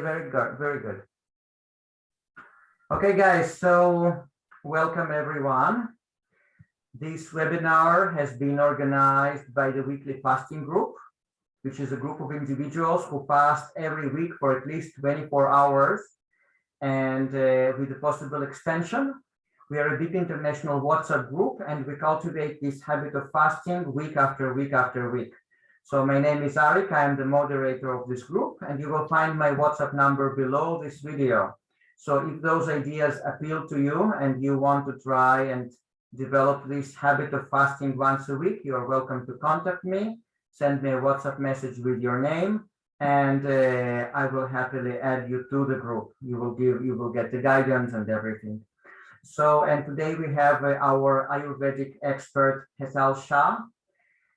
very good, very good. Okay, guys, so welcome everyone. This webinar has been organized by the Weekly Fasting Group, which is a group of individuals who fast every week for at least 24 hours. And with a possible extension, we are a big international WhatsApp group, and we cultivate this habit of fasting week after week after week. So my name is Arik, I am the moderator of this group, and you will find my WhatsApp number below this video. So if those ideas appeal to you and you want to try and develop this habit of fasting once a week, you are welcome to contact me. Send me a WhatsApp message with your name, and I will happily add you to the group. You will get the guidance and everything. So, and today we have our Ayurvedic expert, Hetal Shah.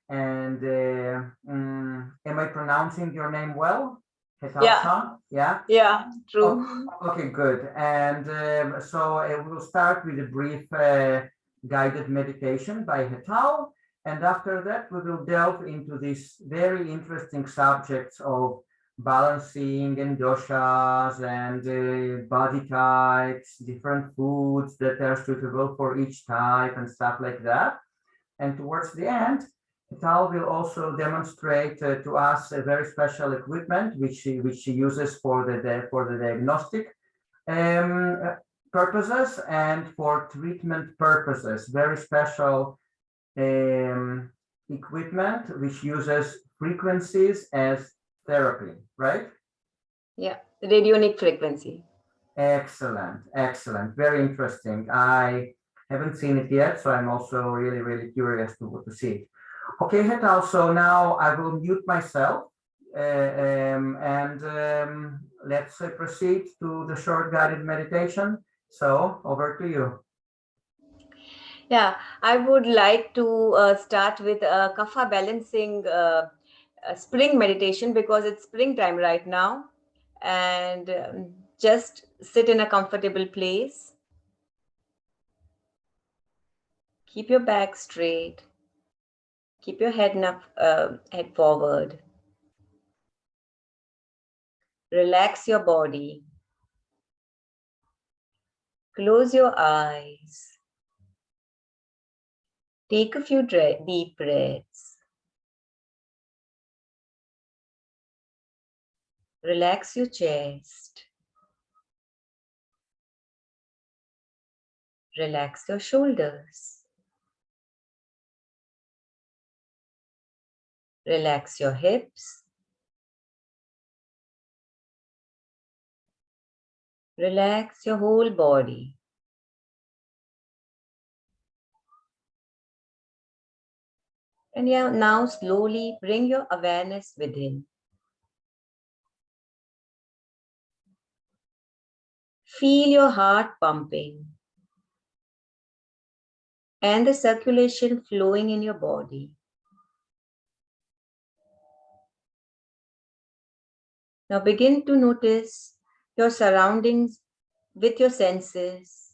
And am I pronouncing your name well? Hetal Shah? Yeah? Yeah, true. Oh, okay, good. And so we'll start with a brief guided meditation by Hetal. And after that, we will delve into these very interesting subjects of balancing and doshas and body types, different foods that are suitable for each type and stuff like that. And towards the end, Hetal will also demonstrate to us a very special equipment which she uses for the diagnostic purposes and for treatment purposes. Very special equipment which uses frequencies as therapy, right? Yeah, radionic frequency. Excellent, excellent, very interesting. I haven't seen it yet, so I'm also really, really curious to see it. Okay, Hetal, so now I will mute myself and let's proceed to the short guided meditation. So over to you. Yeah, I would like to start with a kapha balancing spring meditation because it's springtime right now. And just sit in a comfortable place. Keep your back straight. Keep your head forward. Relax your body. Close your eyes. Take a few deep breaths. Relax your chest. Relax your shoulders. Relax your hips. Relax your whole body. And now slowly bring your awareness within. Feel your heart pumping and the circulation flowing in your body. Now begin to notice your surroundings with your senses.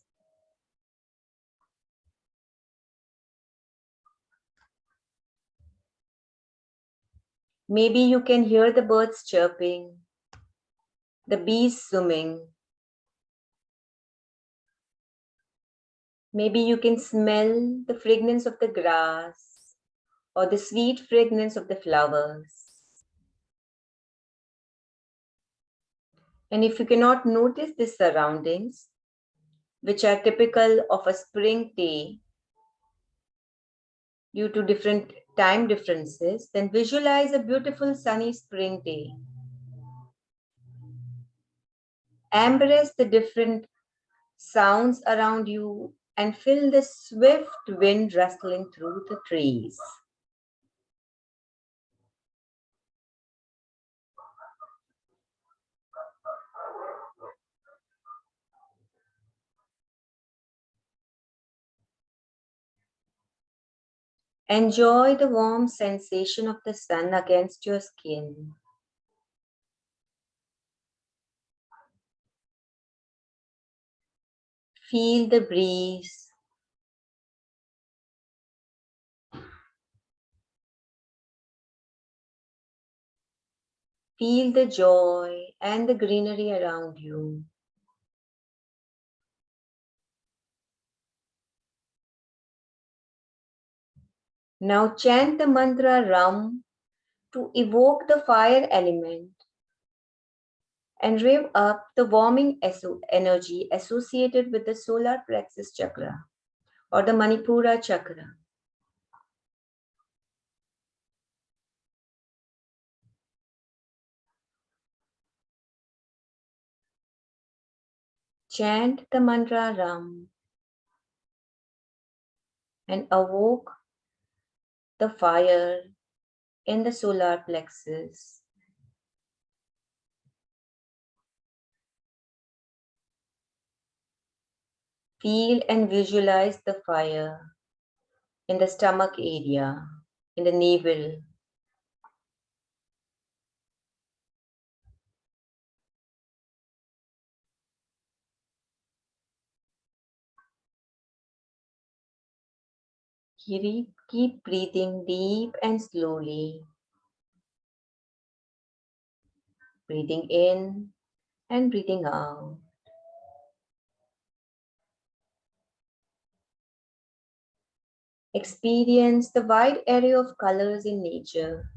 Maybe you can hear the birds chirping, the bees swimming. Maybe you can smell the fragrance of the grass or the sweet fragrance of the flowers. And if you cannot notice these surroundings, which are typical of a spring day due to different time differences, then visualize a beautiful sunny spring day. Embrace the different sounds around you and feel the swift wind rustling through the trees. Enjoy the warm sensation of the sun against your skin. Feel the breeze. Feel the joy and the greenery around you. Now chant the mantra Ram to evoke the fire element and rev up the warming energy associated with the solar plexus chakra or the Manipura chakra. Chant the mantra Ram and evoke the fire in the solar plexus. Feel and visualize the fire in the stomach area, in the navel. Keep breathing deep and slowly. Breathing in and breathing out. Experience the wide array of colors in nature.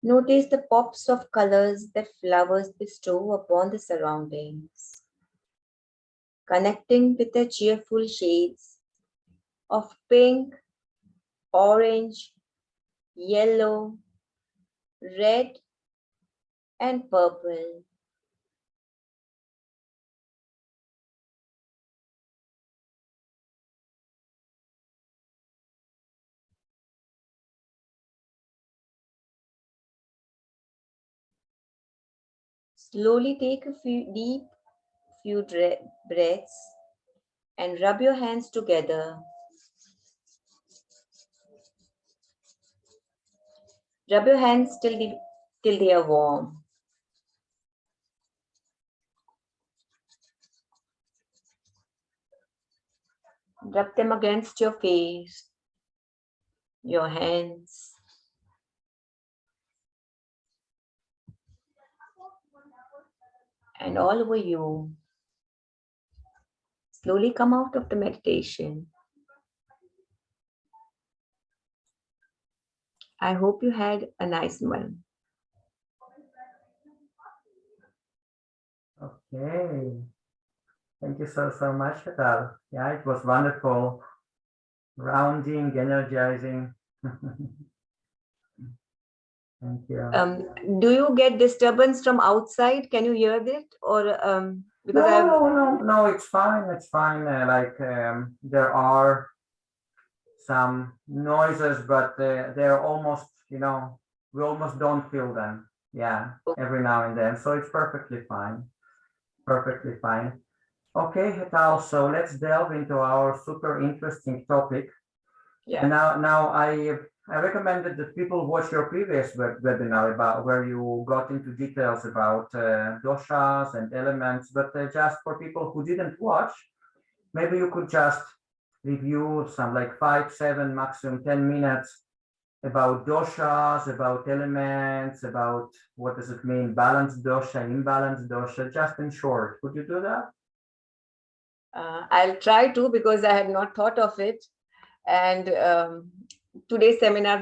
Notice the pops of colors that flowers bestow upon the surroundings, connecting with the cheerful shades of pink, orange, yellow, red, and purple. Slowly take a few breaths and rub your hands together. Rub your hands till they are warm. Rub them against your face, your hands. And all over you. Slowly come out of the meditation. I hope you had a nice one. Okay. Thank you so much, Hetal. Yeah, it was wonderful. Rounding, energizing. Thank you. Do you get disturbance from outside? Can you hear it? Or because no, it's fine. It's fine. There are some noises, but they're almost, we almost don't feel them. Yeah, every now and then. So it's perfectly fine. Perfectly fine. Okay, Hetal, so let's delve into our super interesting topic. Yeah. And now I recommended that people watch your previous webinar about where you got into details about doshas and elements, but just for people who didn't watch, maybe you could just review some like 5, 7, maximum 10 minutes about doshas, about elements, about what does it mean, balanced dosha, imbalanced dosha, just in short. Could you do that? I'll try to, because I had not thought of it. And today's seminar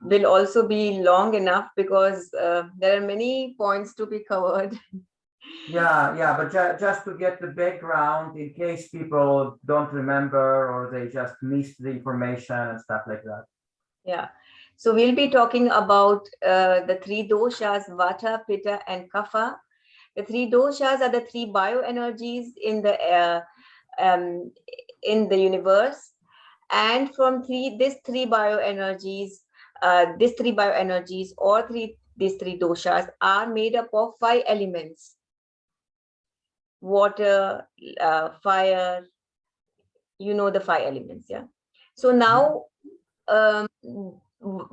will also be long enough because there are many points to be covered. Yeah, but just to get the background in case people don't remember or they just missed the information and stuff like that. Yeah, so we'll be talking about the 3 doshas, Vata, Pitta, and Kapha. The 3 doshas are the 3 bioenergies in the universe, and from these three bioenergies or these 3 doshas are made up of 5 elements: water, fire. You know the 5 elements, yeah. So now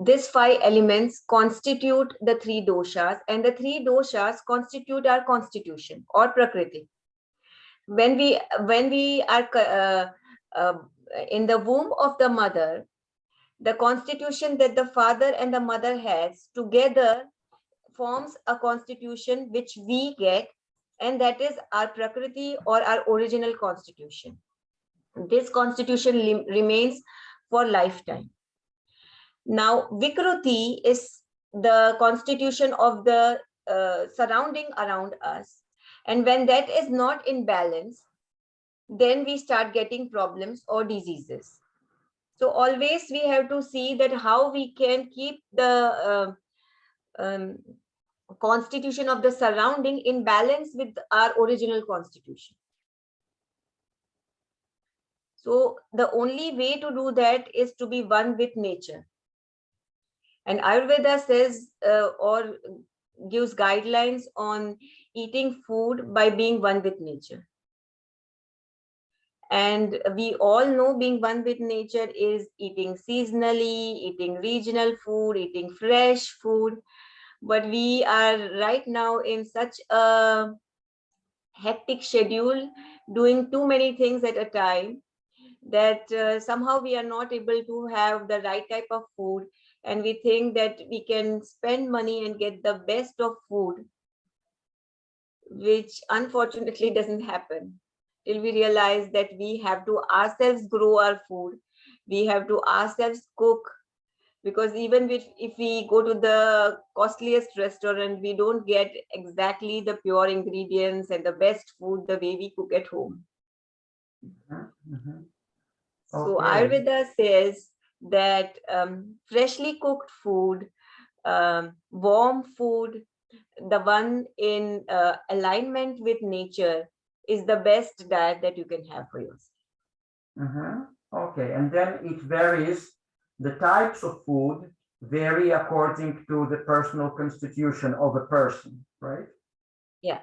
these 5 elements constitute the 3 doshas, and the 3 doshas constitute our constitution or prakriti. When we are in the womb of the mother, The constitution that the father and the mother has together forms a constitution which we get, and that is our Prakriti or our original constitution. This constitution remains for lifetime. Now, Vikruti is the constitution of the surrounding around us. And when that is not in balance, then we start getting problems or diseases. So always we have to see that how we can keep the constitution of the surrounding in balance with our original constitution. So the only way to do that is to be one with nature. And Ayurveda says or gives guidelines on eating food by being one with nature. And we all know being one with nature is eating seasonally, eating regional food, eating fresh food. But we are right now in such a hectic schedule, doing too many things at a time, that somehow we are not able to have the right type of food. And we think that we can spend money and get the best of food, which unfortunately doesn't happen till we realize that we have to ourselves grow our food. We have to ourselves cook, because even if we go to the costliest restaurant, we don't get exactly the pure ingredients and the best food the way we cook at home. Mm-hmm. So Okay. Ayurveda says that freshly cooked food, warm food, the one in alignment with nature is the best diet that you can have for yourself. Mm-hmm. Okay, and then it varies. The types of food vary according to the personal constitution of a person, right? Yeah.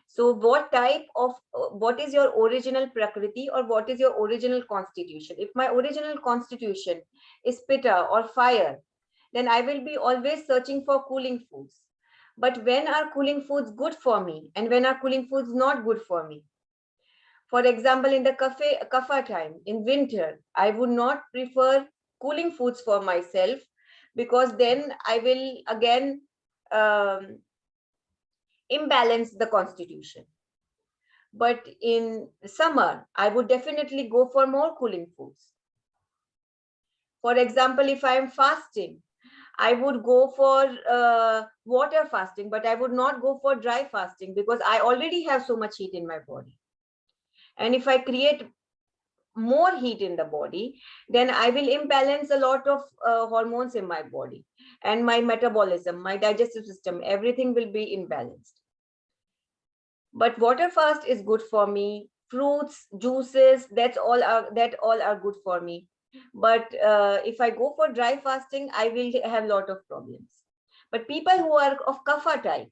So what type of, what is your original Prakriti or what is your original constitution? If my original constitution is Pitta or fire, then I will be always searching for cooling foods. But when are cooling foods good for me and when are cooling foods not good for me? For example, in the Kapha time, in winter, I would not prefer cooling foods for myself, because then I will again imbalance the constitution. But in summer, I would definitely go for more cooling foods. For example, if I am fasting, I would go for water fasting, but I would not go for dry fasting because I already have so much heat in my body. And if I create more heat in the body, then I will imbalance a lot of hormones in my body, and my metabolism, my digestive system, everything will be imbalanced. But water fast is good for me. Fruits, juices, that all are good for me. But if I go for dry fasting, I will have a lot of problems. But people who are of Kapha type,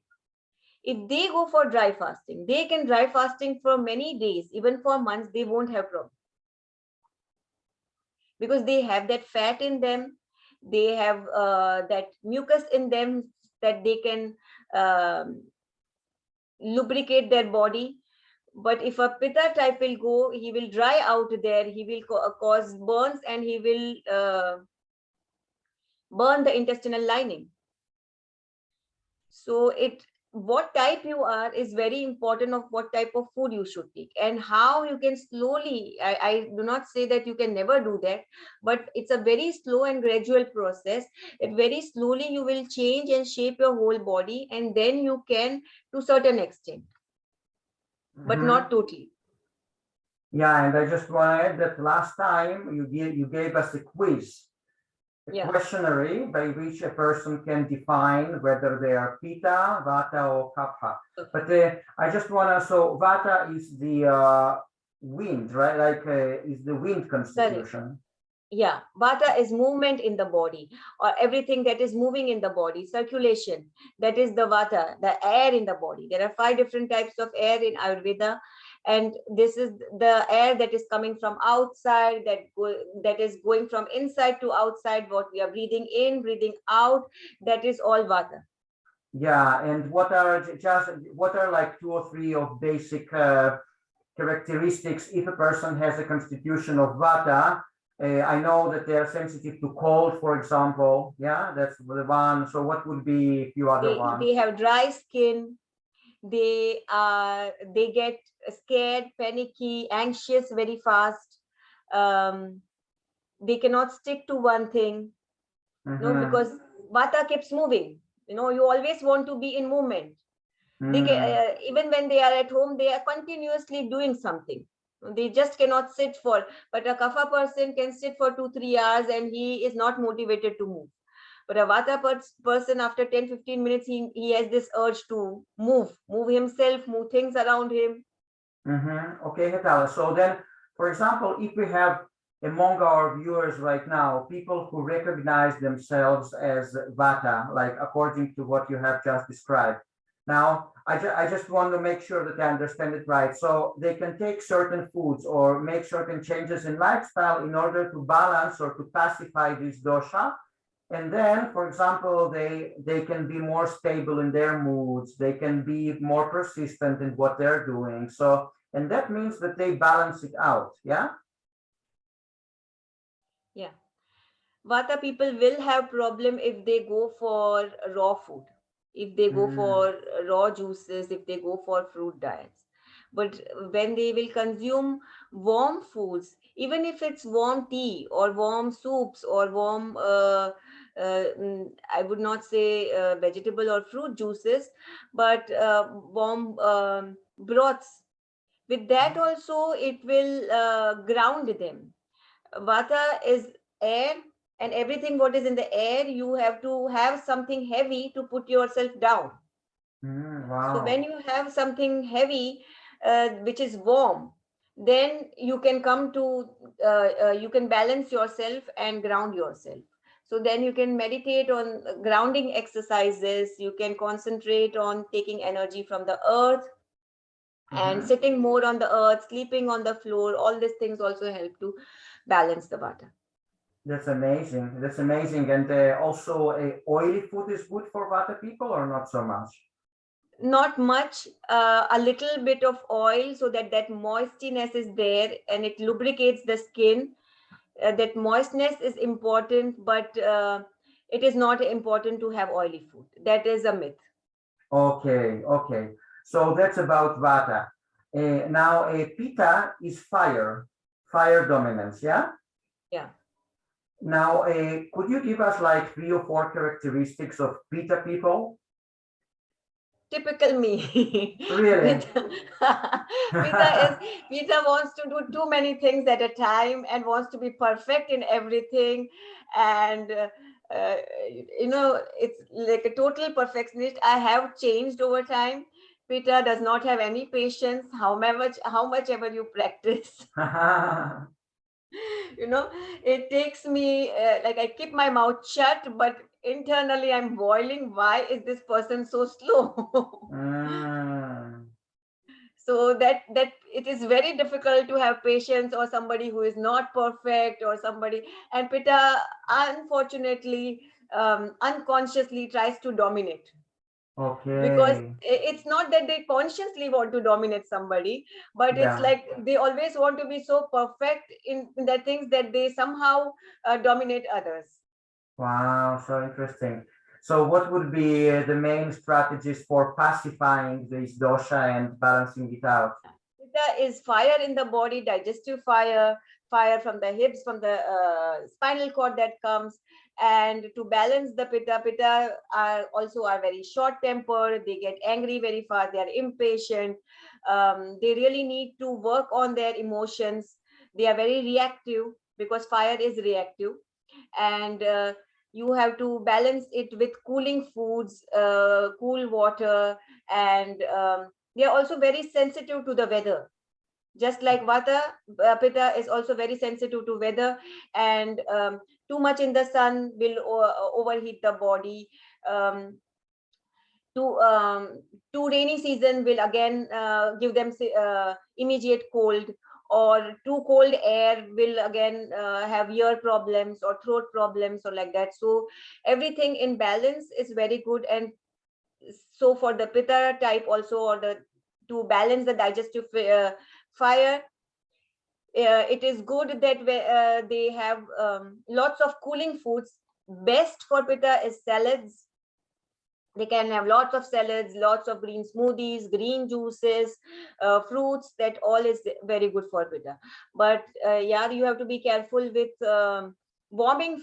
if they go for dry fasting, they can dry fasting for many days, even for months, they won't have problems. Because they have that fat in them, they have that mucus in them, that they can lubricate their body. But if a Pitta type will go, he will dry out there, he will cause burns, and he will burn the intestinal lining. So what type you are is very important of what type of food you should take, and how you can slowly, I do not say that you can never do that, but it's a very slow and gradual process. That very slowly you will change and shape your whole body, and then you can to certain extent, but not totally. Yeah, and I just want to add that last time you gave us a quiz, a questionnaire by which a person can define whether they are Pita, Vata, or Kapha. But I just want to, so Vata is the wind, right? Like is the wind constitution. Yeah, Vata is movement in the body, or everything that is moving in the body, circulation. That is the Vata, the air in the body. There are 5 different types of air in Ayurveda, and this is the air that is coming from outside, that is going from inside to outside. What we are breathing in, breathing out, that is all Vata. Yeah, and what are like 2 or 3 of basic characteristics if a person has a constitution of Vata? I know that they are sensitive to cold, for example. Yeah, that's the one. So what would be a few other ones? They have dry skin. They get scared, panicky, anxious very fast. They cannot stick to one thing. No, because vata keeps moving. You always want to be in movement. Even when they are at home, they are continuously doing something. They just cannot sit for, but a kapha person can sit for 2-3 hours and he is not motivated to move. But a vata person, after 10-15 minutes, he has this urge to move himself, move things around him. Okay, Hetal. So then, for example, if we have among our viewers right now, people who recognize themselves as vata, like according to what you have just described. Now, I just want to make sure that I understand it right. So they can take certain foods or make certain changes in lifestyle in order to balance or to pacify this dosha. And then, for example, they can be more stable in their moods. They can be more persistent in what they're doing. So, and that means that they balance it out. Yeah. Yeah. Vata people will have problem if they go for raw food, if they go for raw juices, if they go for fruit diets. But when they will consume warm foods, even if it's warm tea or warm soups or warm, I would not say vegetable or fruit juices, but warm broths, with that also it will ground them. Vata is air, and everything what is in the air, you have to have something heavy to put yourself down. Wow. So when you have something heavy, which is warm, then you can come to, you can balance yourself and ground yourself. So then you can meditate on grounding exercises, you can concentrate on taking energy from the earth and sitting more on the earth, sleeping on the floor. All these things also help to balance the vata. That's amazing. That's amazing. And also, oily food is good for vata people, or not so much? Not much, a little bit of oil, so that moistiness is there and it lubricates the skin. That moistness is important, but it is not important to have oily food. That is a myth. Okay, okay. So that's about vata. Now, Pita is fire, fire dominance, yeah? Yeah. Now, could you give us like 3 or 4 characteristics of Pita people? Typical me. Really? Pita wants to do too many things at a time and wants to be perfect in everything, and it's like a total perfectionist. I have changed over time. Pita does not have any patience, how much ever you practice. It takes me, like, I keep my mouth shut, but internally I'm boiling. Why is this person so slow? So that it is very difficult to have patience, or somebody who is not perfect, or somebody. And Pita, unfortunately, unconsciously tries to dominate. Okay. Because it's not that they consciously want to dominate somebody, but it's like they always want to be so perfect in the things that they somehow dominate others. Wow, so interesting. So what would be the main strategies for pacifying this dosha and balancing it out? Pita is fire in the body, digestive fire, fire from the hips, from the spinal cord that comes. And to balance the Pita are very short tempered. They get angry very fast. They are impatient. They really need to work on their emotions. They are very reactive, because fire is reactive. And you have to balance it with cooling foods, cool water, and they are also very sensitive to the weather. Just like vata, Pita is also very sensitive to weather, and too much in the sun will overheat the body. um, too rainy season will again give them immediate cold, or too cold air will again have ear problems or throat problems, or like that. So everything in balance is very good. And so for the Pitta type also, or the to balance the digestive fire, it is good that they have lots of cooling foods. Best for Pitta is salads. They can have lots of salads, lots of green smoothies, green juices, fruits. That all is very good for Pitta. But yeah, you have to be careful with warming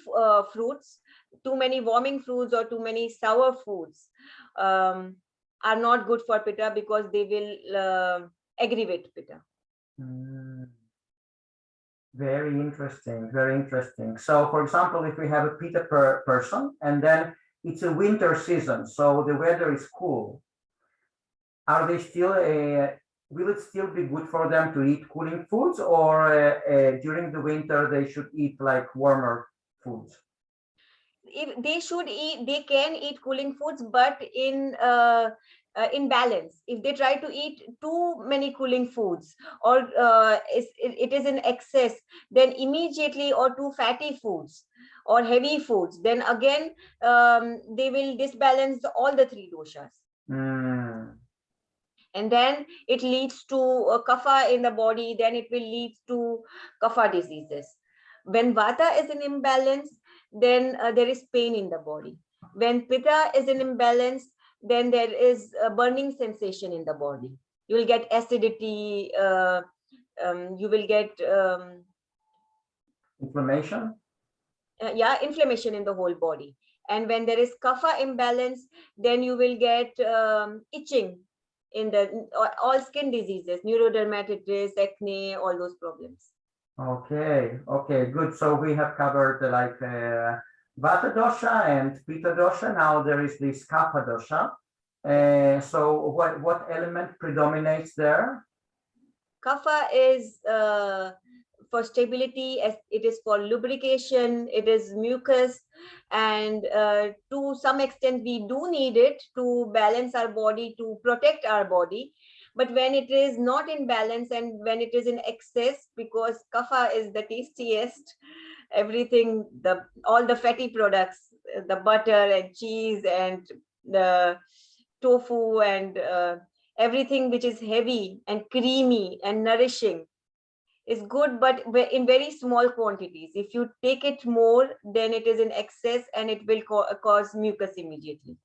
fruits. Too many warming fruits or too many sour foods um, are not good for Pitta, because they will aggravate Pitta. Mm, very interesting, very interesting. So, for example, if we have a Pitta person and then it's a winter season, so the weather is cool, are they still will it still be good for them to eat cooling foods, or during the winter they should eat like warmer foods? If they should eat, they can eat cooling foods, but in balance. If they try to eat too many cooling foods, or it is in excess, then immediately, or too fatty foods or heavy foods, then again they will disbalance all the three doshas. Mm. And then it leads to kapha in the body, then it will lead to kapha diseases. When vata is in imbalance, then there is pain in the body. When pitta is in imbalance, then there is a burning sensation in the body. You will get acidity, you will get Inflammation? yeah, inflammation in the whole body. And when there is kapha imbalance, then you will get itching in the all skin diseases, neurodermatitis, acne, all those problems. Okay, okay, good. So we have covered like Vata dosha and Pitta dosha. Now there is this Kapha dosha. So what element predominates there? Kapha is for stability, as it is for lubrication, it is mucus, and to some extent we do need it to balance our body, to protect our body. But when it is not in balance and when it is in excess, because kapha is the tastiest, everything, the all the fatty products, the butter and cheese and the tofu and everything which is heavy and creamy and nourishing is good, but in very small quantities. If you take it more, then it is in excess and it will cause mucus immediately.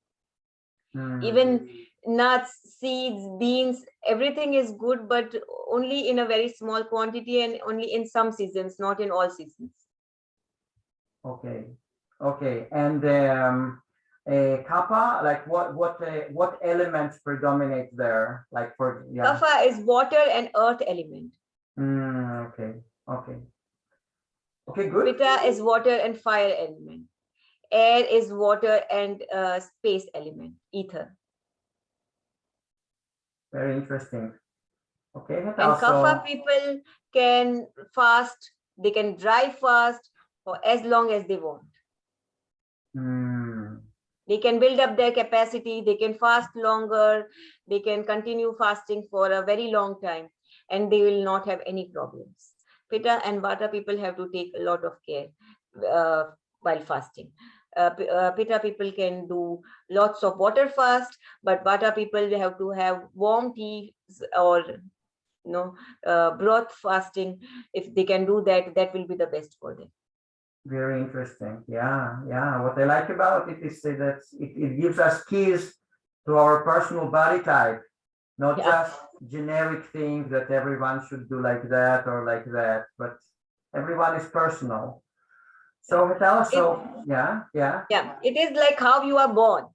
Even nuts, seeds, beans, everything is good, but only in a very small quantity and only in some seasons, not in all seasons. Okay, okay, and Kapha, like what elements predominate there? Like for yeah. Kapha is water and earth element. Okay, okay, okay, good. Pitta is water and fire element. Air is water and space element, ether. Very interesting. Okay, that And also. kapha people can fast, they can dry fast for as long as they want. They can build up their capacity, they can fast longer, they can continue fasting for a very long time, and they will not have any problems. Pitta and vata people have to take a lot of care while fasting. Pitta people can do lots of water fast, but vata people, they have to have warm teas or broth fasting. If they can do that, that will be the best for them. Very interesting. Yeah, yeah. What I like about it is that it gives us keys to our personal body type, not just generic things that everyone should do like that or like that, but everyone is personal. So Hetal, yeah. It is like how you are born.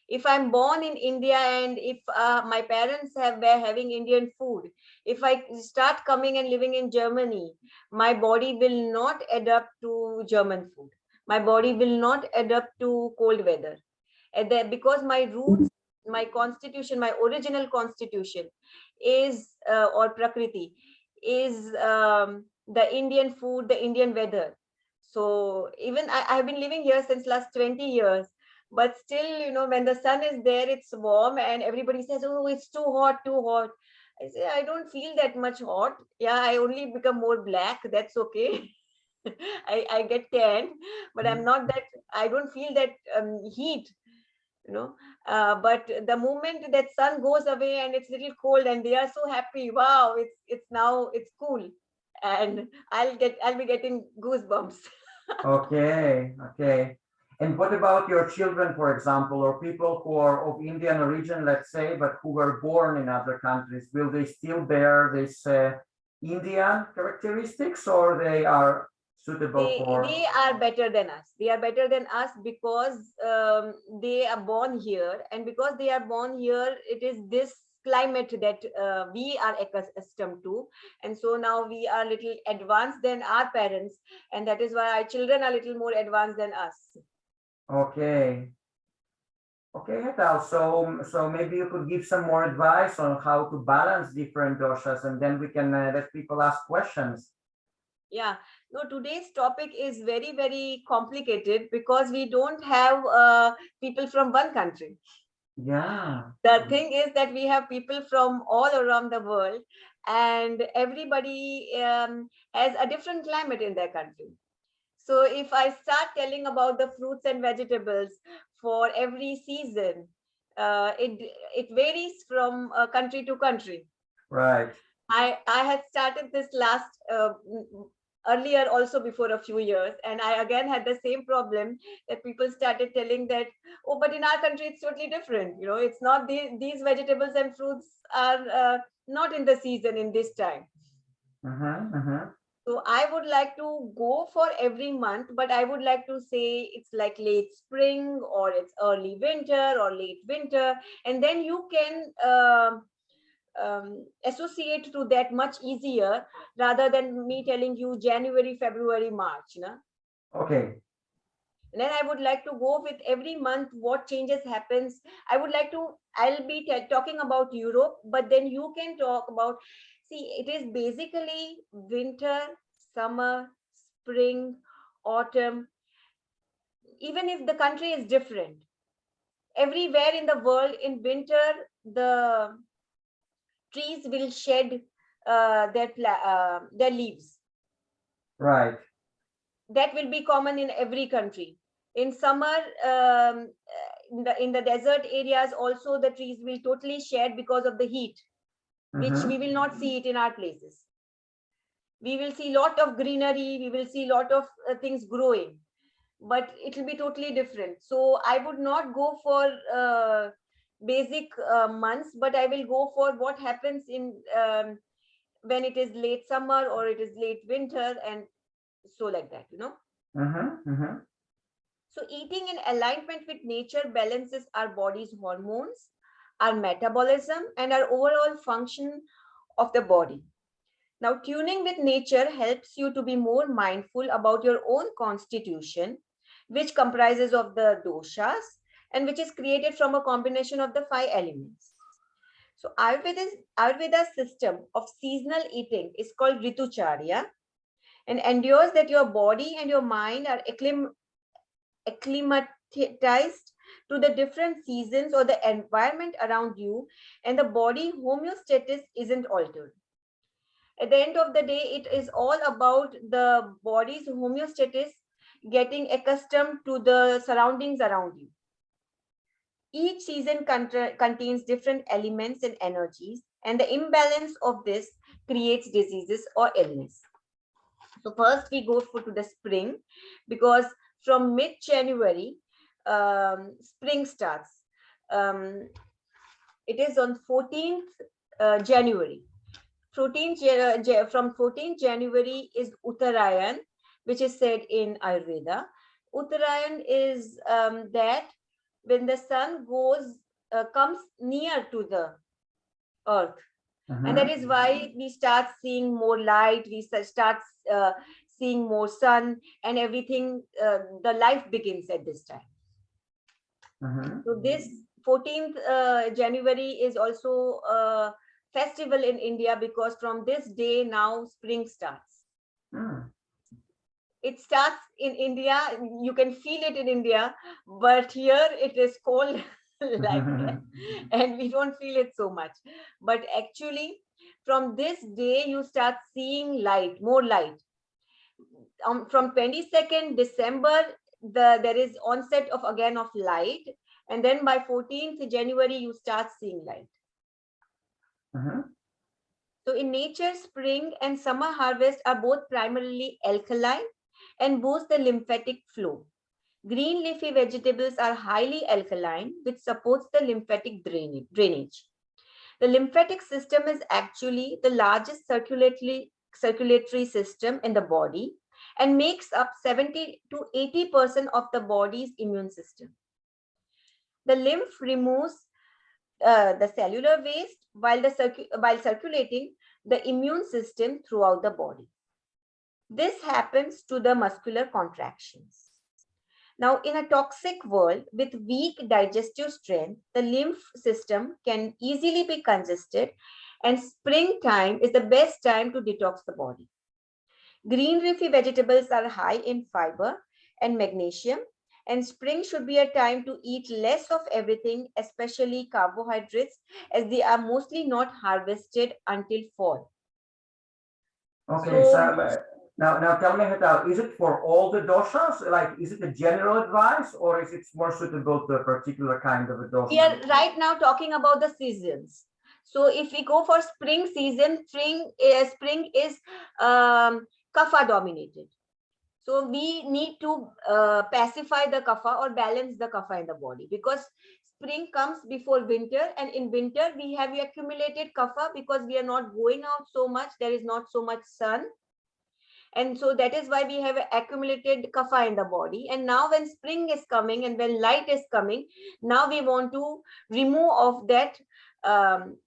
If I'm born in India and if my parents were having Indian food, if I start coming and living in Germany, my body will not adapt to German food. My body will not adapt to cold weather. And because my roots, my constitution, my original constitution is, or Prakriti, is the Indian food, the Indian weather. So even I've been living here since last 20 years, but still, when the sun is there, it's warm and everybody says, oh, it's too hot, too hot. I say, I don't feel that much hot. Yeah, I only become more black. That's okay. I get tanned, but I'm not that, I don't feel that heat, but the moment that sun goes away and it's little cold and they are so happy, wow, it's now, it's cool. and I'll be getting goosebumps. Okay, okay. And what about your children, for example, or people who are of Indian origin, let's say, but who were born in other countries? Will they still bear this Indian characteristics, or they are suitable They for? are better than us. They are better than us because they are born here, and because they are born here, it is this climate that we are accustomed to, and so now we are little advanced than our parents, and that is why our children are little more advanced than us. Okay. Okay, Hetal. So maybe you could give some more advice on how to balance different doshas, and then we can let people ask questions. Yeah, no, today's topic is very, very complicated because we don't have people from one country. Yeah. The thing is that we have people from all around the world, and everybody has a different climate in their country. So if I start telling about the fruits and vegetables for every season, it varies from country to country. Right. I had started this last earlier also before a few years, and I again had the same problem that people started telling that, oh, but in our country it's totally different. You know, it's not these vegetables and fruits are not in the season in this time. So I would like to go for every month, but I would like to say it's like late spring or it's early winter or late winter, and then you can associate to that much easier rather than me telling you January, February, March. No? Okay. And then I would like to go with every month what changes happens. I'll be talking about Europe, but then you can talk about, see, it is basically winter, summer, spring, autumn. Even if the country is different, everywhere in the world in winter, the trees will shed their leaves. Right. That will be common in every country. In summer, in the desert areas also the trees will totally shed because of the heat, which we will not see it in our places. We will see lot of greenery, we will see lot of things growing, but it will be totally different. So I would not go for basic months, but I will go for what happens in when it is late summer or it is late winter, and so like that, you know. So eating in alignment with nature balances our body's hormones, our metabolism, and our overall function of the body. Now, tuning with nature helps you to be more mindful about your own constitution, which comprises of the doshas and which is created from a combination of the 5 elements. So Ayurveda's system of seasonal eating is called Ritucharya and endures that your body and your mind are acclimatized to the different seasons or the environment around you, and the body homeostasis isn't altered. At the end of the day, it is all about the body's homeostasis getting accustomed to the surroundings around you. Each season contains different elements and energies, and the imbalance of this creates diseases or illness. So first we go to the spring, because from mid-January, spring starts. It is on 14th January. From 14th January is Uttarayan, which is said in Ayurveda. Uttarayan is that when the sun comes near to the earth. And that is why we start seeing more light, we start seeing more sun, and everything, the life begins at this time. So this 14th January is also a festival in India, because from this day now spring starts. It starts in India, you can feel it in India, but here it is cold like that, and we don't feel it so much. But actually, from this day, you start seeing light, more light. From 22nd December, there is onset of light, and then by 14th January, you start seeing light. So in nature, spring and summer harvest are both primarily alkaline and boost the lymphatic flow. Green leafy vegetables are highly alkaline, which supports the lymphatic drainage. The lymphatic system is actually the largest circulatory system in the body and makes up 70 to 80% of the body's immune system. The lymph removes the cellular waste while circulating the immune system throughout the body. This happens to the muscular contractions. Now, in a toxic world with weak digestive strength, the lymph system can easily be congested, and springtime is the best time to detox the body. Green leafy vegetables are high in fiber and magnesium, and spring should be a time to eat less of everything, especially carbohydrates, as they are mostly not harvested until fall. Okay, So, so now tell me, Hetal, is it for all the doshas? Like, is it a general advice, or is it more suitable to a particular kind of a dosha? we are right now talking about the seasons. So if we go for spring season, spring is kapha dominated. So we need to pacify the kapha or balance the kapha in the body, because spring comes before winter, and in winter we have accumulated kapha because we are not going out so much, there is not so much sun, and so that is why we have accumulated kapha in the body. And now when spring is coming and when light is coming, now we want to remove of that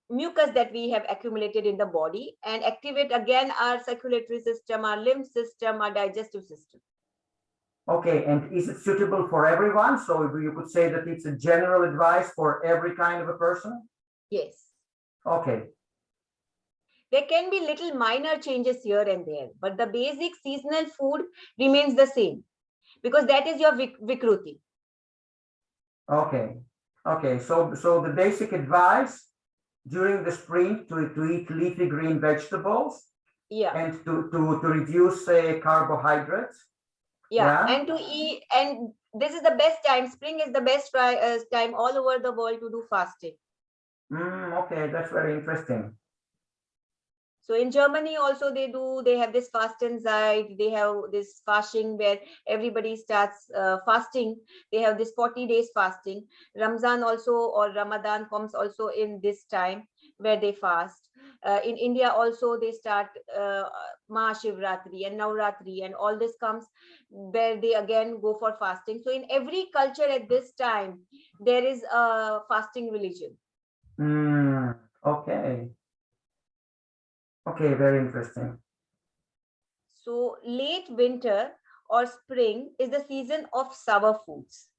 mucus that we have accumulated in the body and activate again our circulatory system, our lymph system, our digestive system. Okay, and is it suitable for everyone? So you could say that it's a general advice for every kind of a person? Yes. Okay. There can be little minor changes here and there, but the basic seasonal food remains the same, because that is your vikruti. Okay. Okay. So the basic advice during the spring to eat leafy green vegetables. Yeah. And to reduce carbohydrates. Yeah. And to eat, and this is the best time. Spring is the best time all over the world to do fasting. Okay, that's very interesting. So in Germany also they have this Fastenzeit, they have this fasting where everybody starts fasting. They have this 40 days fasting. Ramzan also, or Ramadan comes also in this time where they fast. In India also they start Mahashivratri and Navratri, and all this comes where they again go for fasting. So in every culture at this time, there is a fasting religion. Okay. Okay, very interesting. So late winter or spring is the season of sour foods.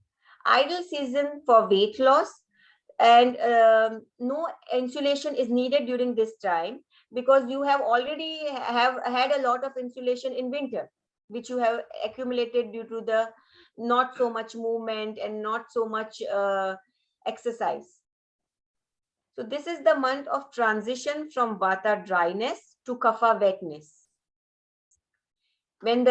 Ideal season for weight loss, and no insulation is needed during this time, because you have already have had a lot of insulation in winter, which you have accumulated due to the not so much movement and not so much exercise. So this is the month of transition from vata dryness to kapha wetness. When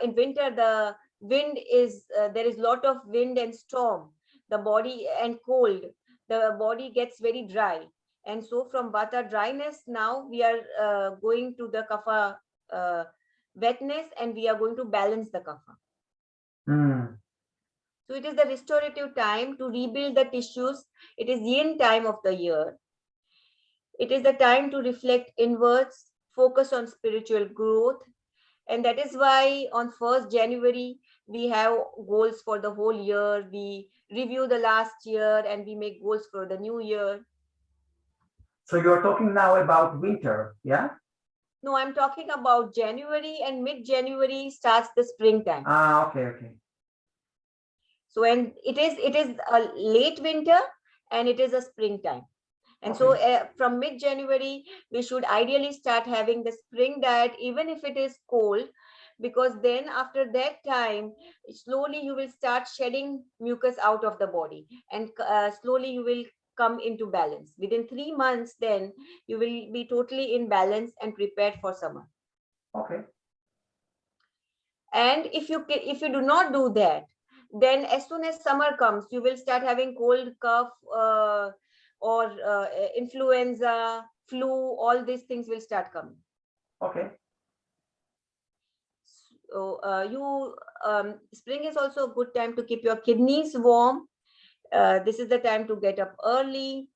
in winter the wind is there is lot of wind and storm, the body and cold, the body gets very dry, and so from vata dryness now we are going to the kapha wetness, and we are going to balance the kapha. So it is the restorative time to rebuild the tissues. It is yin time of the year. It is the time to reflect inwards, focus on spiritual growth. And that is why on 1st January, we have goals for the whole year. We review the last year and we make goals for the new year. So you're talking now about winter, yeah? No, I'm talking about January, and mid-January starts the springtime. Okay. So and it is a late winter and it is a springtime. And so from mid-January, we should ideally start having the spring diet, even if it is cold, because then after that time, slowly you will start shedding mucus out of the body, and slowly you will come into balance. Within 3 months, then you will be totally in balance and prepared for summer. Okay. And if you do not do that, then as soon as summer comes, you will start having cold, cough, or influenza, flu, all these things will start coming. Okay. So spring is also a good time to keep your kidneys warm. This is the time to get up early.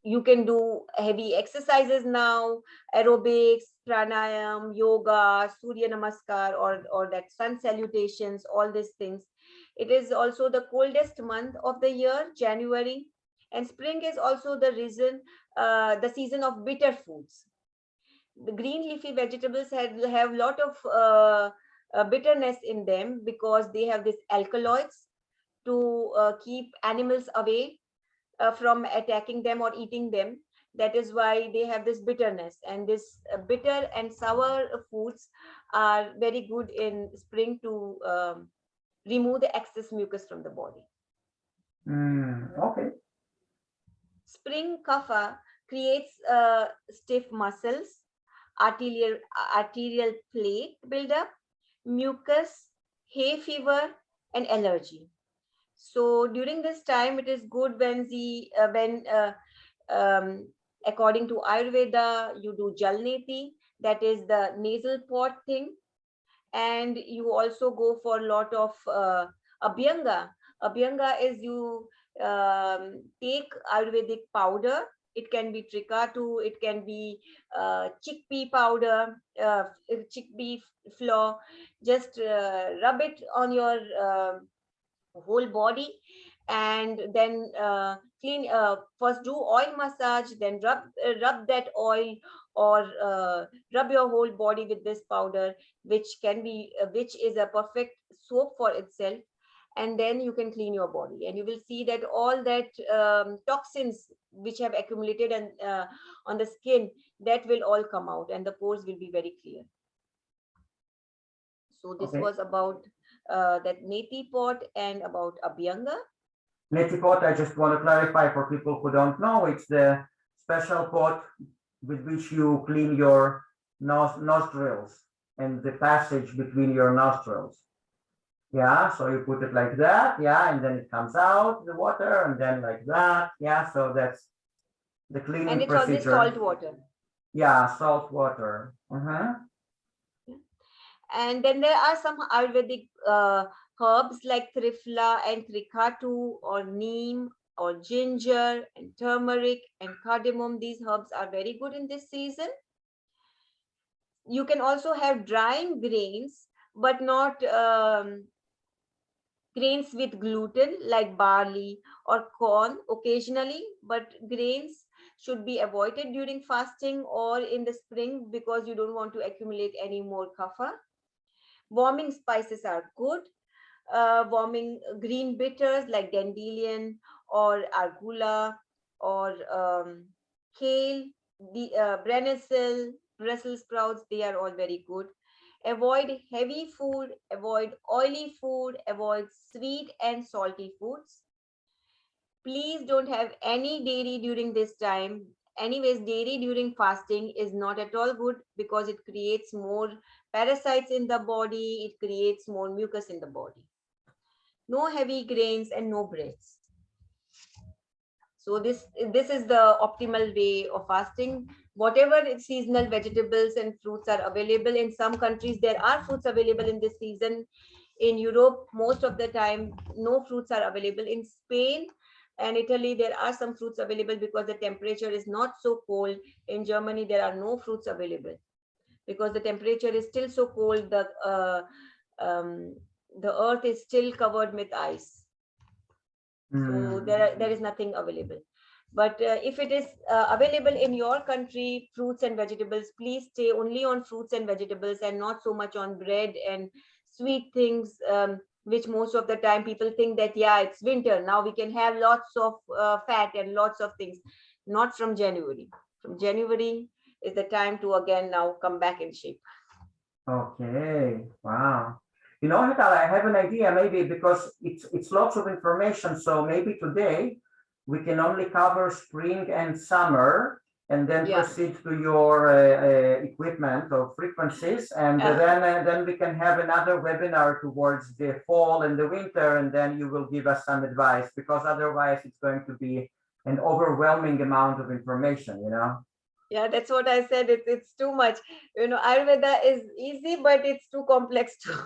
You can do heavy exercises now, aerobics, pranayam, yoga, surya namaskar, or that sun salutations, all these things. It is also the coldest month of the year, January, and spring is also the season of bitter foods. The green leafy vegetables have lot of bitterness in them because they have these alkaloids to keep animals away from attacking them or eating them. That is why they have this bitterness, and this bitter and sour foods are very good in spring to remove the excess mucus from the body. Okay. Spring kapha creates stiff muscles, arterial plate buildup, mucus, hay fever, and allergy. So during this time, it is good when according to Ayurveda, you do jalneti, that is the nasal pot thing, and you also go for a lot of abhyanga. Abhyanga is you take Ayurvedic powder. It can be trikatu, it can be chickpea powder, chickpea flour. Just rub it on your whole body, and then clean. First do oil massage, then rub that oil, or rub your whole body with this powder, which is a perfect soap for itself. And then you can clean your body, and you will see that all that toxins which have accumulated and on the skin, that will all come out, and the pores will be very clear. So this was about that neti pot and about abhyanga. Neti pot, I just want to clarify for people who don't know, it's the special pot with which you clean your nostrils and the passage between your nostrils. Yeah, so you put it like that, yeah, and then it comes out, the water, and then like that, yeah, so that's the cleaning and it's procedure. All this salt water. Yeah, salt water. And then there are some Ayurvedic herbs like Trifla and Trikatu, or neem, or ginger and turmeric and cardamom. These herbs are very good in this season. You can also have drying grains, but not grains with gluten like barley or corn occasionally, but grains should be avoided during fasting or in the spring because you don't want to accumulate any more kapha. Warming spices are good. Warming green bitters like dandelion or argula or kale, brennesselte, Brussels sprouts, they are all very good. Avoid heavy food, avoid oily food, avoid sweet and salty foods. Please don't have any dairy during this time. Anyways, dairy during fasting is not at all good because it creates more parasites in the body, it creates more mucus in the body. No heavy grains and no breads. So this is the optimal way of fasting. Whatever seasonal vegetables and fruits are available. In some countries, there are fruits available in this season. In Europe, most of the time, no fruits are available. In Spain and Italy, there are some fruits available because the temperature is not so cold. In Germany, there are no fruits available because the temperature is still so cold. The earth is still covered with ice. So there is nothing available. But if it is available in your country, fruits and vegetables, please stay only on fruits and vegetables and not so much on bread and sweet things, which most of the time people think that, yeah, it's winter. Now we can have lots of fat and lots of things. Not from January. From January is the time to again now come back in shape. Okay, wow. You know, Hetal, I have an idea, maybe because it's lots of information. So maybe today we can only cover spring and summer, and then proceed to your equipment or frequencies, and then we can have another webinar towards the fall and the winter, and then you will give us some advice, because otherwise it's going to be an overwhelming amount of information, you know? Yeah, that's what I said. It's too much. Ayurveda is easy, but it's too complex too.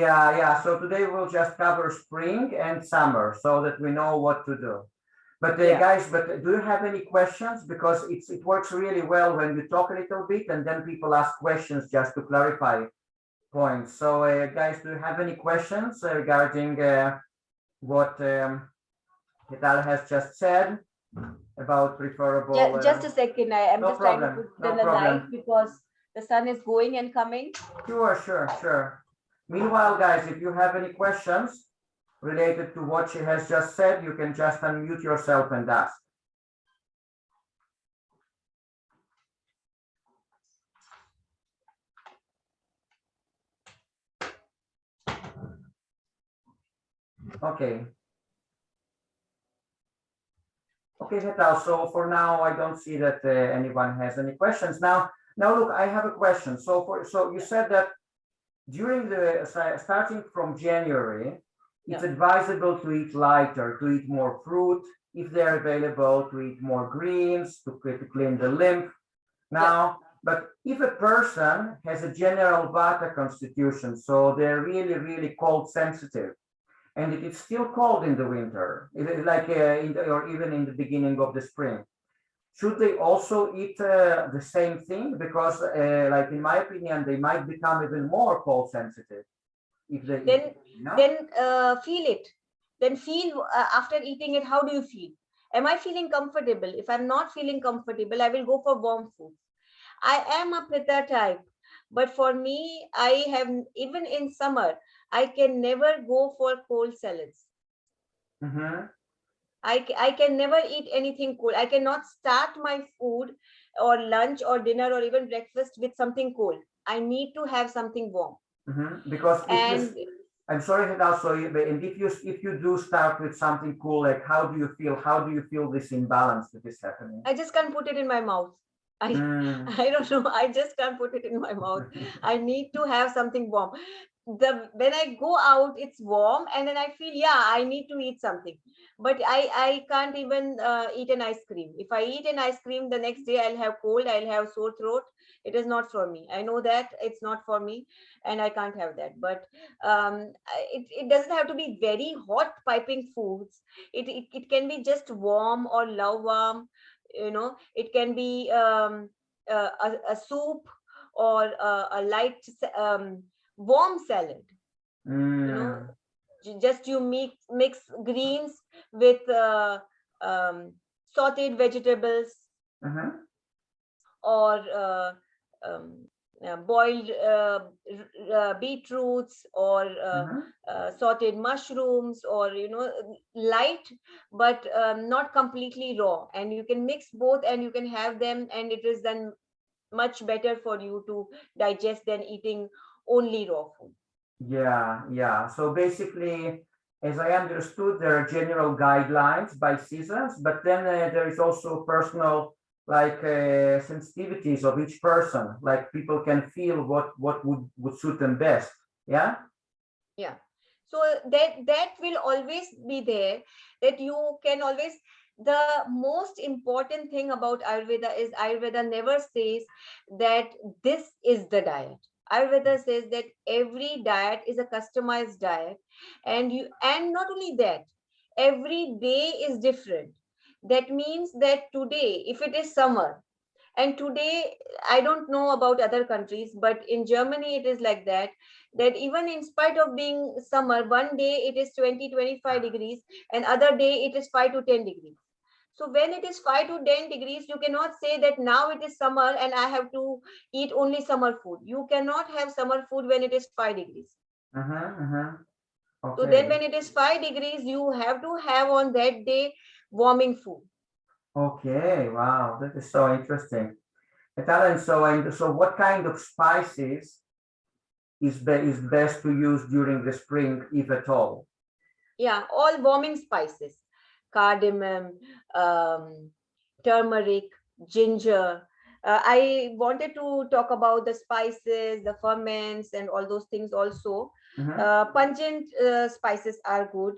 Yeah. So today we'll just cover spring and summer so that we know what to do. But Yeah. guys, do you have any questions? Because it works really well when you talk a little bit and then people ask questions just to clarify points. So guys, do you have any questions regarding what Hetal has just said about preferable? Yeah, just a second. I'm no just trying to problem, put no in the problem. light because the sun is going and coming. Sure. Meanwhile, guys, if you have any questions related to what she has just said, you can just unmute yourself and ask. Okay, Hetal. So for now, I don't see that anyone has any questions. Now look, I have a question. So you said that during the starting from January, it's advisable to eat lighter, to eat more fruit, if they're available, to eat more greens, to clean the lymph. Now, but if a person has a general Vata constitution, so they're really, really cold sensitive, and it is still cold in the winter, it is like or even in the beginning of the spring, should they also eat the same thing? Because like in my opinion, they might become even more cold sensitive if they feel it. Then feel after eating it, how do you feel? Am I feeling comfortable? If I'm not feeling comfortable, I will go for warm food. I am a Pitta type, but for me, I have, even in summer, I can never go for cold salads. I can never eat anything cold. I cannot start my food or lunch or dinner or even breakfast with something cold. I need to have something warm. Because I'm sorry, Hetal, so and if you do start with something cool, like how do you feel? How do you feel this imbalance that is happening? I just can't put it in my mouth. I don't know. I just can't put it in my mouth. I need to have something warm. When I go out, it's warm, and then I feel, I need to eat something. But I can't even eat an ice cream. If I eat an ice cream, the next day I'll have cold, I'll have sore throat. It is not for me. I know that it's not for me, and I can't have that. But it doesn't have to be very hot piping foods. It can be just warm or warm. It can be a soup or a light warm salad. Just you mix greens with sauteed vegetables or boiled beetroots or sauteed mushrooms, or light but not completely raw, and you can mix both and you can have them, and it is then much better for you to digest than eating only raw food. Yeah. So basically, as I understood, there are general guidelines by seasons, but then there is also personal sensitivities of each person. Like people can feel what would suit them best. Yeah. So that will always be there, that you can always. The most important thing about Ayurveda is Ayurveda never says that this is the diet. Ayurveda says that every diet is a customized diet, and not only that, every day is different. That means that today, if it is summer, and today, I don't know about other countries, but in Germany it is like that even in spite of being summer, one day it is 20-25 degrees, and other day it is 5 to 10 degrees. So when it is 5 to 10 degrees, you cannot say that now it is summer and I have to eat only summer food. You cannot have summer food when it is 5 degrees. Okay. So then when it is 5 degrees, you have to have on that day warming food. Okay, wow, that is so interesting. Hetal, so what kind of spices is best to use during the spring, if at all? Yeah, all warming spices. Cardamom, turmeric, ginger. I wanted to talk about the spices, the ferments, and all those things also. Pungent spices are good.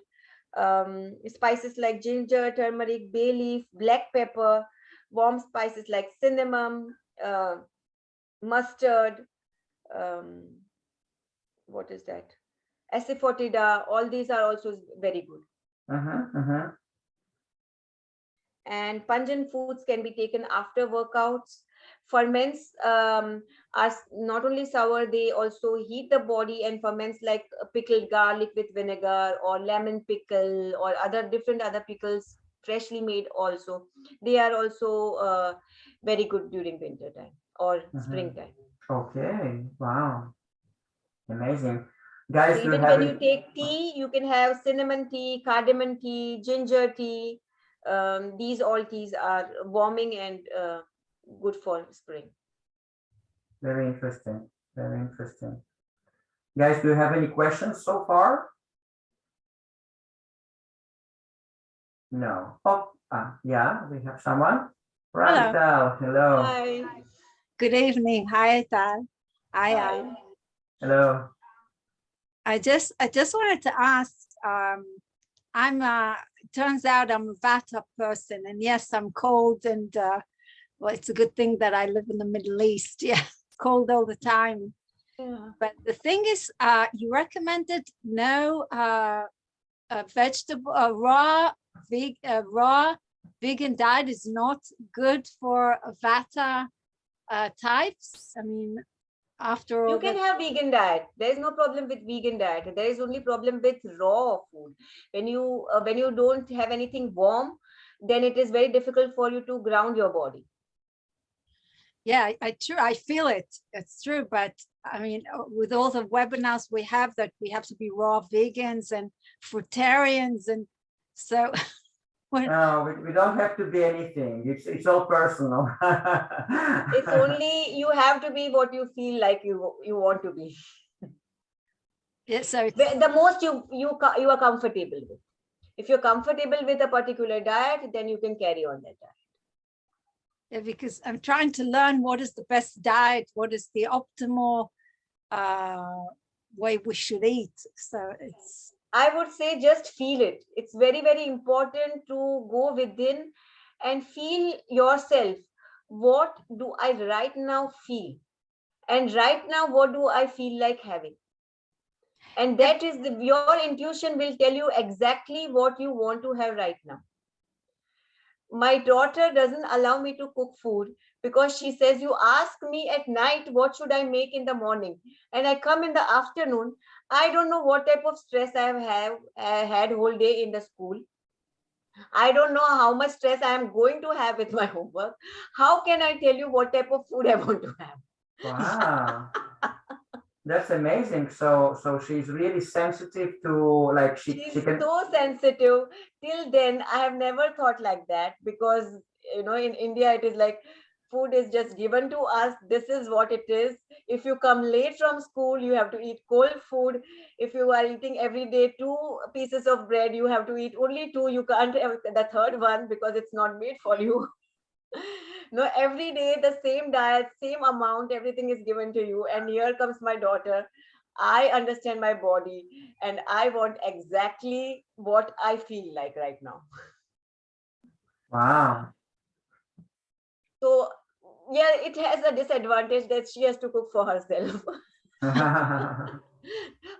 Spices like ginger, turmeric, bay leaf, black pepper, warm spices like cinnamon, mustard, um, what is that? Asafoetida, all these are also very good. And pungent foods can be taken after workouts. Ferments are not only sour, they also heat the body, and ferments like pickled garlic with vinegar or lemon pickle or different other pickles freshly made also. They are also very good during winter time or springtime. Okay, wow, amazing. Guys, So do you even have when any? you take tea, you can have cinnamon tea, cardamom tea, ginger tea. These all teas are warming and good for spring. Very interesting, very interesting. Guys, do you have any questions so far? No. Oh, yeah, we have someone. Hello. Hetal, hello. Hi. Good evening. Hi, Hetal. Hi. Hello. I just wanted to ask. Turns out I'm a Vata person, and yes, I'm cold, and well, it's a good thing that I live in the Middle East. Yeah, cold all the time. Yeah. But the thing is, you recommended no vegetable, raw vegan diet is not good for Vata types. I mean, after all, You can have vegan diet. There is no problem with vegan diet. There is only problem with raw food. When you don't have anything warm, then it is very difficult for you to ground your body. yeah, I feel it. It's true, but I mean, with all the webinars we have that we have to be raw vegans and fruitarians, and so No, we don't have to be anything. It's all personal. It's only you have to be what you feel like you want to be. yeah, so The most you are comfortable with. If you're comfortable with a particular diet, then you can carry on that diet. yeah, because I'm trying to learn what is the best diet, what is the optimal way we should eat. So it's. I would say just feel it. It's very, very important to go within and feel yourself. What do I right now feel? And right now, what do I feel like having? And that is your intuition will tell you exactly what you want to have right now. My daughter doesn't allow me to cook food because she says, you ask me at night, what should I make in the morning? And I come in the afternoon. I don't know what type of stress I had whole day in the school. I don't know how much stress I am going to have with my homework. How can I tell you what type of food I want to have? Wow. That's amazing. So she's really sensitive to, like, She's she can. so sensitive. Till then, I have never thought like that because, in India, it is like food is just given to us. This is what it is. If you come late from school, you have to eat cold food. If you are eating every day 2 pieces of bread, you have to eat only 2. You can't have the third one because it's not made for you. No, every day the same diet, same amount, everything is given to you. And here comes my daughter. I understand my body and I want exactly what I feel like right now. Wow. So yeah, it has a disadvantage that she has to cook for herself.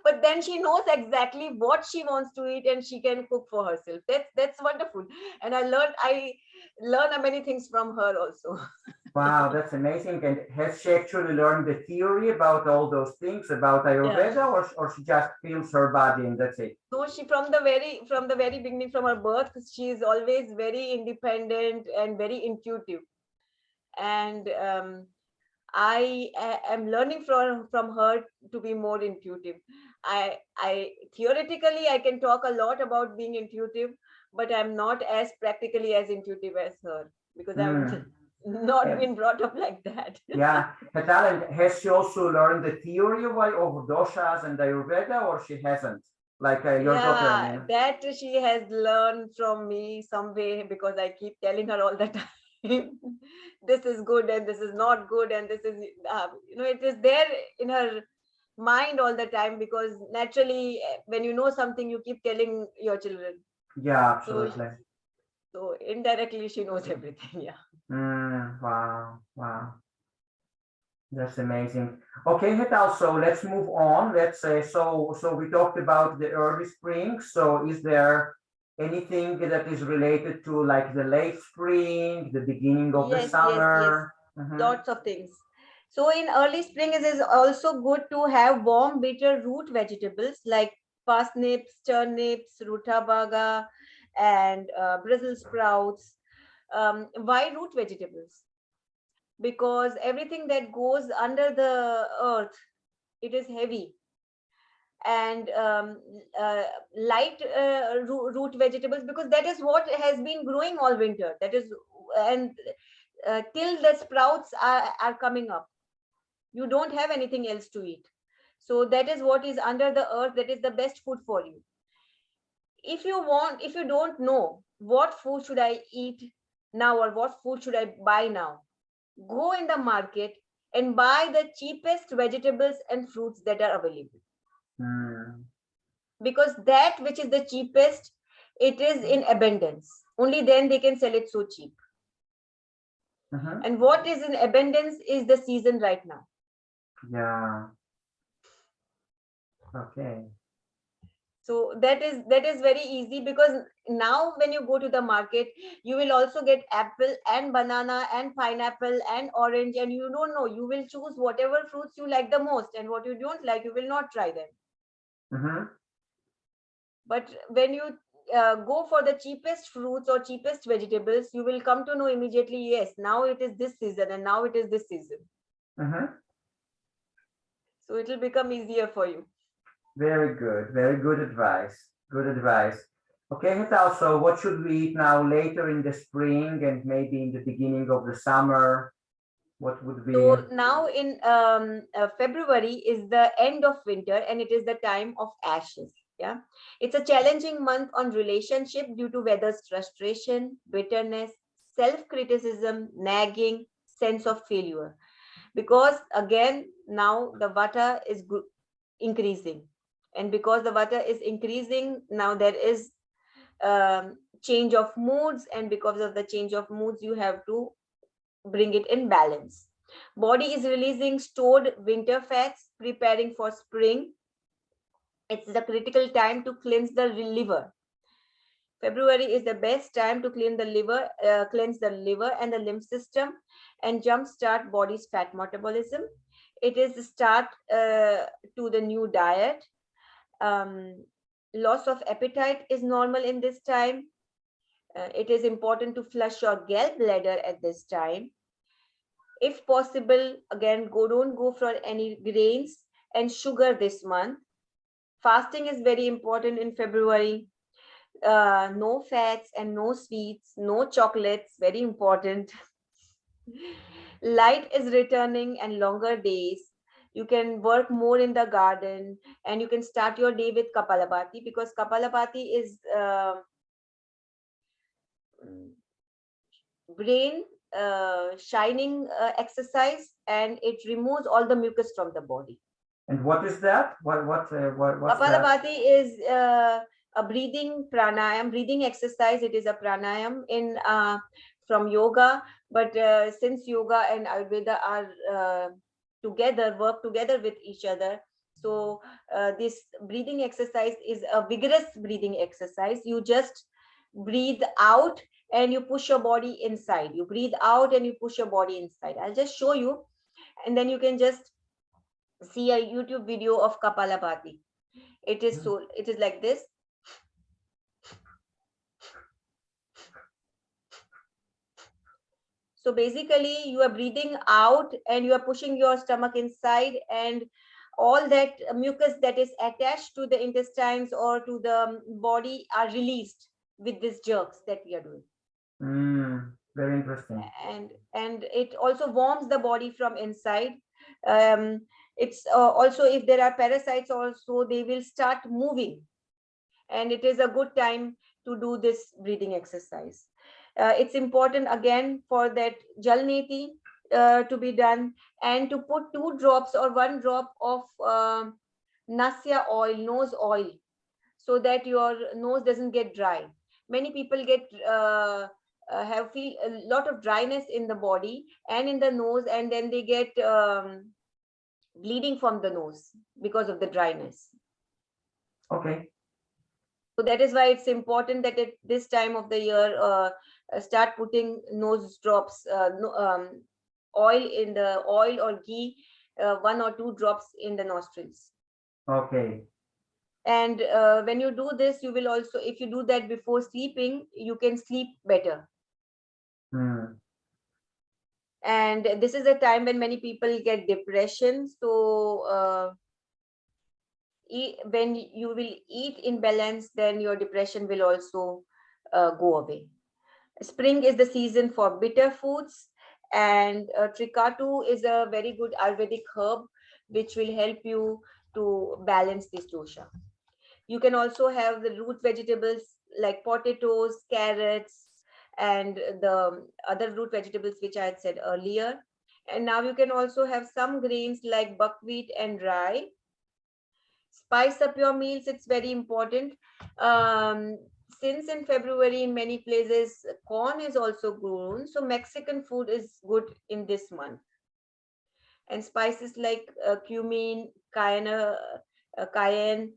But then she knows exactly what she wants to eat and she can cook for herself. That's wonderful. And I learn many things from her also. Wow, that's amazing. And has she actually learned the theory about all those things about Ayurveda, or she just feels her body and that's it? No, she from the very beginning, from her birth, she is always very independent and very intuitive. And I am learning from her to be more intuitive. I theoretically I can talk a lot about being intuitive, but I'm not as practically as intuitive as her because I've not been brought up like that. Yeah, Hetal, has she also learned the theory of doshas and Ayurveda, or she hasn't? Like your daughter, I mean. That she has learned from me some way because I keep telling her all the time. This is good and this is not good, and this is it is there in her mind all the time because naturally when you know something you keep telling your children Yeah, So, absolutely. so indirectly she knows everything. Yeah. Wow, wow. That's amazing. Okay, Hetal, so let's move on. Let's say, so we talked about the early spring. So is there anything that is related to like the late spring, the beginning of the Yes, yes, yes. summer? Mhm. Lots of things. So in early spring, it is also good to have warm, bitter root vegetables like parsnips, turnips, rutabaga, and Brussels sprouts. Why root vegetables? Because everything that goes under the earth, it is heavy, and light root vegetables, because that is what has been growing all winter. That is, and till the sprouts are coming up, you don't have anything else to eat. So that is what is under the earth, that is the best food for you. If you don't know what food should I eat now or what food should I buy now, go in the market and buy the cheapest vegetables and fruits that are available, Mm, because that which is the cheapest, it is in abundance. Only then they can sell it so cheap. mhm. And what is in abundance is the season right now. Yeah. Okay. So that is very easy, because now when you go to the market, you will also get apple and banana and pineapple and orange, and you don't know, you will choose whatever fruits you like the most, and what you don't like, you will not try them. Mhm. But when you go for the cheapest fruits or cheapest vegetables, you will come to know immediately, yes, now it is this season and now it is this season. Mhm. So it will become easier for you. Very good. Very good advice. Good advice. Okay, Hetal, so what should we eat now later in the spring and maybe in the beginning of the summer? What would be? So now in February is the end of winter and it is the time of ashes. Yeah, it's a challenging month on relationship due to weather's frustration, bitterness, self-criticism, nagging, sense of failure. Because again, now the vata is increasing, and because the vata is increasing, now there is change of moods, and because of the change of moods, you have to bring it in balance. Body is releasing stored winter fats, preparing for spring. It's the critical time to cleanse the liver. February is the best time to cleanse the liver and the lymph system, and jumpstart body's fat metabolism. It is the start to the new diet. Um, Loss of appetite is normal in this time. It is important to flush your gallbladder at this time. If possible, again, don't go for any grains and sugar this month. Fasting is very important in February. No fats and no sweets, no chocolates, very important. Light is returning and longer days. You can work more in the garden, and you can start your day with Kapalabhati, because Kapalabhati is brain shining exercise, and it removes all the mucus from the body. And what is that? What's that? Kapalabhati is a breathing exercise. It is a pranayam in from yoga, but since yoga and Ayurveda are work together with each other, so this breathing exercise is a vigorous breathing exercise. You just breathe out and you push your body inside. You breathe out and you push your body inside. I'll just show you, and then you can just see a YouTube video of Kapalabhati. It is like this. So basically you are breathing out and you are pushing your stomach inside, and all that mucus that is attached to the intestines or to the body are released with these jerks that we are doing. Very interesting. And it also warms the body from inside. It's also, if there are parasites also, they will start moving, and it is a good time to do this breathing exercise. It's important again for that jalneti to be done, and to put 2 drops or 1 drop of nasya oil, nose oil, so that your nose doesn't get dry. many people feel a lot of dryness in the body and in the nose, and then they get bleeding from the nose because of the dryness. Okay. So that is why it's important that at this time of the year, start putting nose drops, oil or ghee, 1 or 2 drops in the nostrils. Okay. And when you do this, you will also, if you do that before sleeping, you can sleep better. And this is a time when many people get depression. So when you will eat in balance, then your depression will also go away. Spring is the season for bitter foods, and Trikatu is a very good Ayurvedic herb which will help you to balance this dosha. You can also have the root vegetables like potatoes, carrots, and the other root vegetables which I had said earlier. And now you can also have some grains like buckwheat and rye. Spice up your meals, it's very important. Since in February in many places corn is also grown, so Mexican food is good in this month. And spices like cumin, cayenne,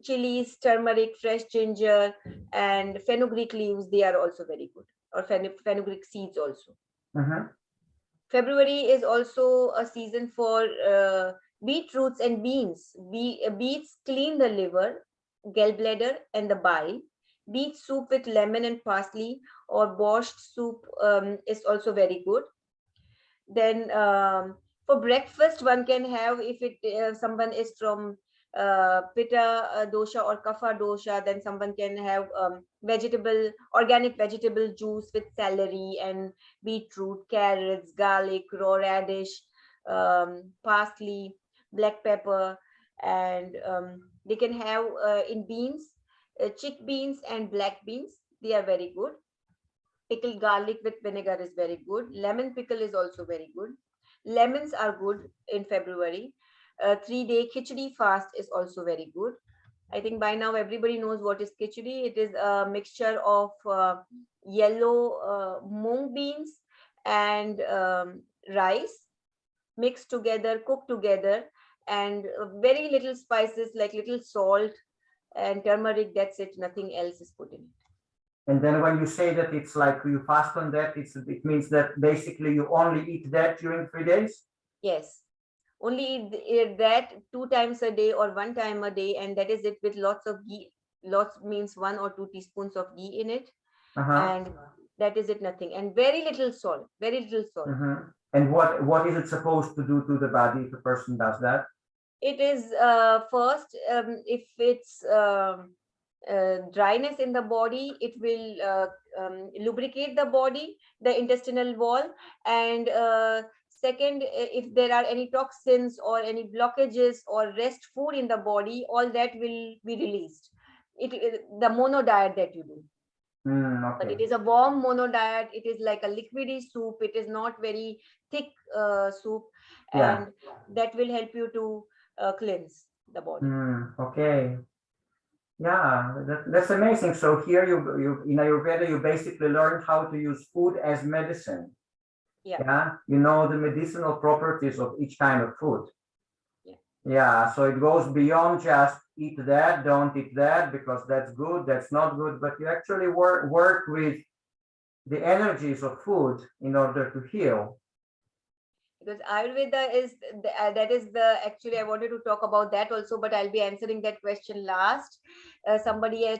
chilies, turmeric, fresh ginger, and fenugreek leaves, they are also very good, or fenugreek seeds also. February is also a season for beetroots and beans. Beets clean the liver, gallbladder, and the bile. Beet soup with lemon and parsley or borscht soup is also very good. Then for breakfast, one can have, if someone is from Pita Dosha or Kapha Dosha, then someone can have organic vegetable juice with celery and beetroot, carrots, garlic, raw radish, parsley, black pepper, and they can have in beans, chickpeas and black beans. They are very good. Pickled garlic with vinegar is very good. Lemon pickle is also very good. Lemons are good in February. 3-day khichdi fast is also very good. I think by now everybody knows what is khichdi. It is a mixture of yellow mung beans and rice mixed together, cooked together, and very little spices like little salt and turmeric. That's it. Nothing else is put in it. And then when you say that it's like you fast on that, it means that basically you only eat that during 3 days? Yes. Only eat that 2 times a day or 1 time a day, and that is it, with lots of ghee. Lots means 1 or 2 teaspoons of ghee in it. And that is it, nothing. And very little salt, very little salt. And what is it supposed to do to the body if a person does that? It is first, if it's dryness in the body, it will lubricate the body, the intestinal wall, and second, if there are any toxins or any blockages or rest food in the body, all that will be released. The mono diet that you do. Okay. But it is a warm mono diet. It is like a liquidy soup. It is not very thick soup, and that will help you to cleanse the body. Okay. Yeah, that's amazing. So here you in Ayurveda, you basically learn how to use food as medicine. Yeah. You know the medicinal properties of each kind of food. Yeah. So it goes beyond just eat that, don't eat that, because that's good, that's not good, but you actually work with the energies of food in order to heal. Because Ayurveda is actually I wanted to talk about that also, but I'll be answering that question last. Somebody had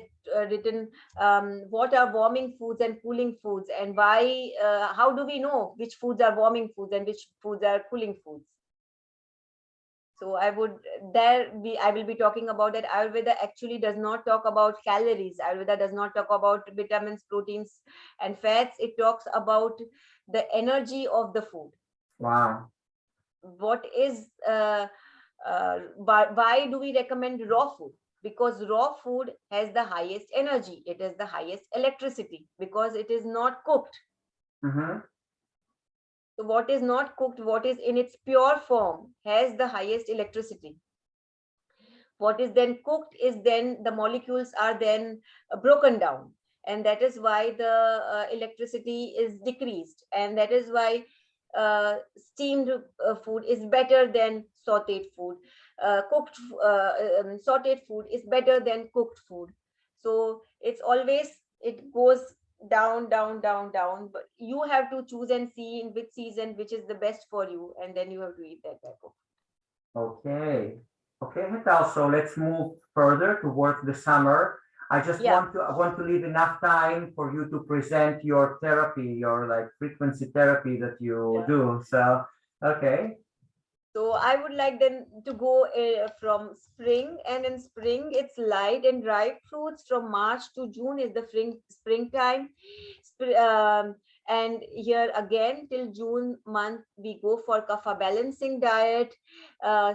written what are warming foods and cooling foods, and why, how do we know which foods are warming foods and which foods are cooling foods? So I will be talking about that. Ayurveda actually does not talk about calories. Ayurveda does not talk about vitamins, proteins, and fats. It talks about the energy of the food. Wow. What is why do we recommend raw food? Because raw food has the highest energy. It has the highest electricity because it is not cooked. So what is not cooked, what is in its pure form, has the highest electricity. What is then cooked is then the molecules are then broken down, and that is why the electricity is decreased, and that is why steamed food is better than sauteed food. Sauteed food is better than cooked food. So it's always, it goes down, down, down, down, but you have to choose and see in which season which is the best for you, and then you have to eat that type of. Okay. Okay, Hetal, so let's move further towards the summer. I just want to leave enough time for you to present your therapy, your like frequency therapy that you do. So, okay. So I would like then to go from spring, and in spring it's light and ripe fruits. From March to June is the springtime. And here again till June month we go for Kapha balancing diet.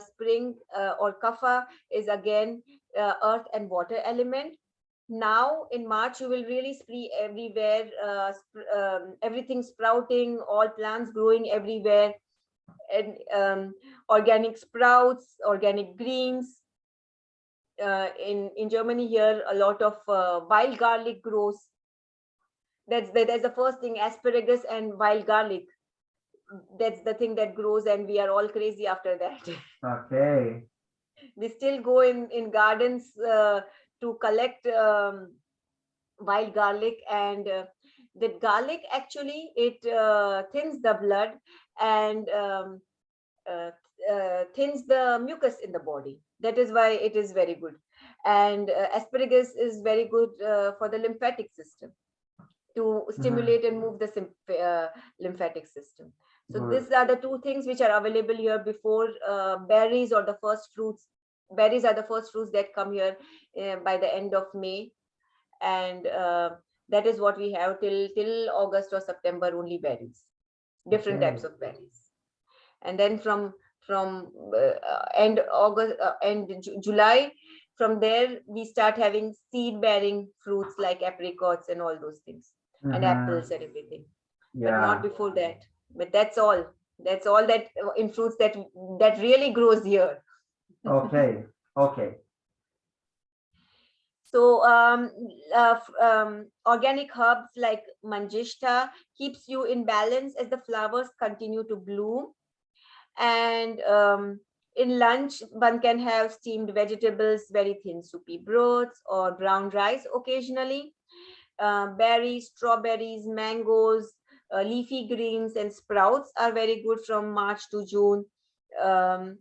Spring or Kapha is again earth and water element. Now in March you will really see everywhere, everything sprouting, all plants growing everywhere, and organic sprouts, organic greens. In Germany here, a lot of wild garlic grows. That's the first thing, asparagus and wild garlic. That's the thing that grows, and we are all crazy after that. Okay. We still go in gardens to collect wild garlic, and that garlic actually it thins the blood and thins the mucus in the body. That is why it is very good. And asparagus is very good for the lymphatic system, to stimulate and move the lymphatic system. So these are the two things which are available here before berries or the first fruits. Berries are the first fruits that come here by the end of May, and that is what we have till August or September, only berries, different types of berries. And then from end August, end July, from there we start having seed bearing fruits like apricots and all those things, and apples and everything, but not before that. But that's all that in fruits that really grows here. Okay. So organic herbs like manjishta keeps you in balance as the flowers continue to bloom. And in lunch, one can have steamed vegetables, very thin soupy broths, or brown rice occasionally. Berries, strawberries, mangoes, leafy greens, and sprouts are very good from March to June.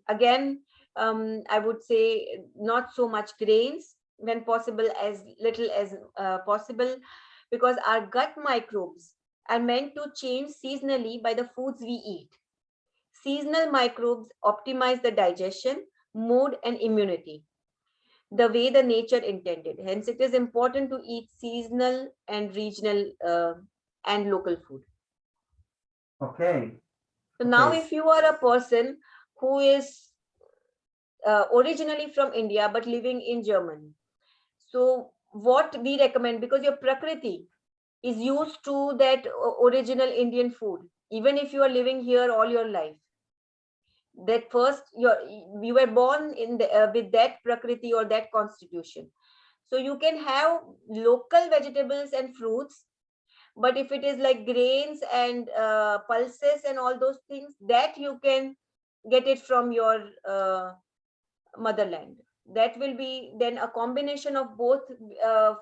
Again, I would say not so much grains, when possible, as little as possible, because our gut microbes are meant to change seasonally by the foods we eat. Seasonal microbes optimize the digestion, mood, and immunity the way the nature intended. Hence, it is important to eat seasonal and regional and local food. Okay. So now, if you are a person who is originally from India but living in Germany, so what we recommend, because your prakriti is used to that original Indian food, even if you are living here all your life, that first you were born in with that prakriti or that constitution, so you can have local vegetables and fruits. But if it is like grains and pulses and all those things, that you can get it from your motherland. That will be then a combination of both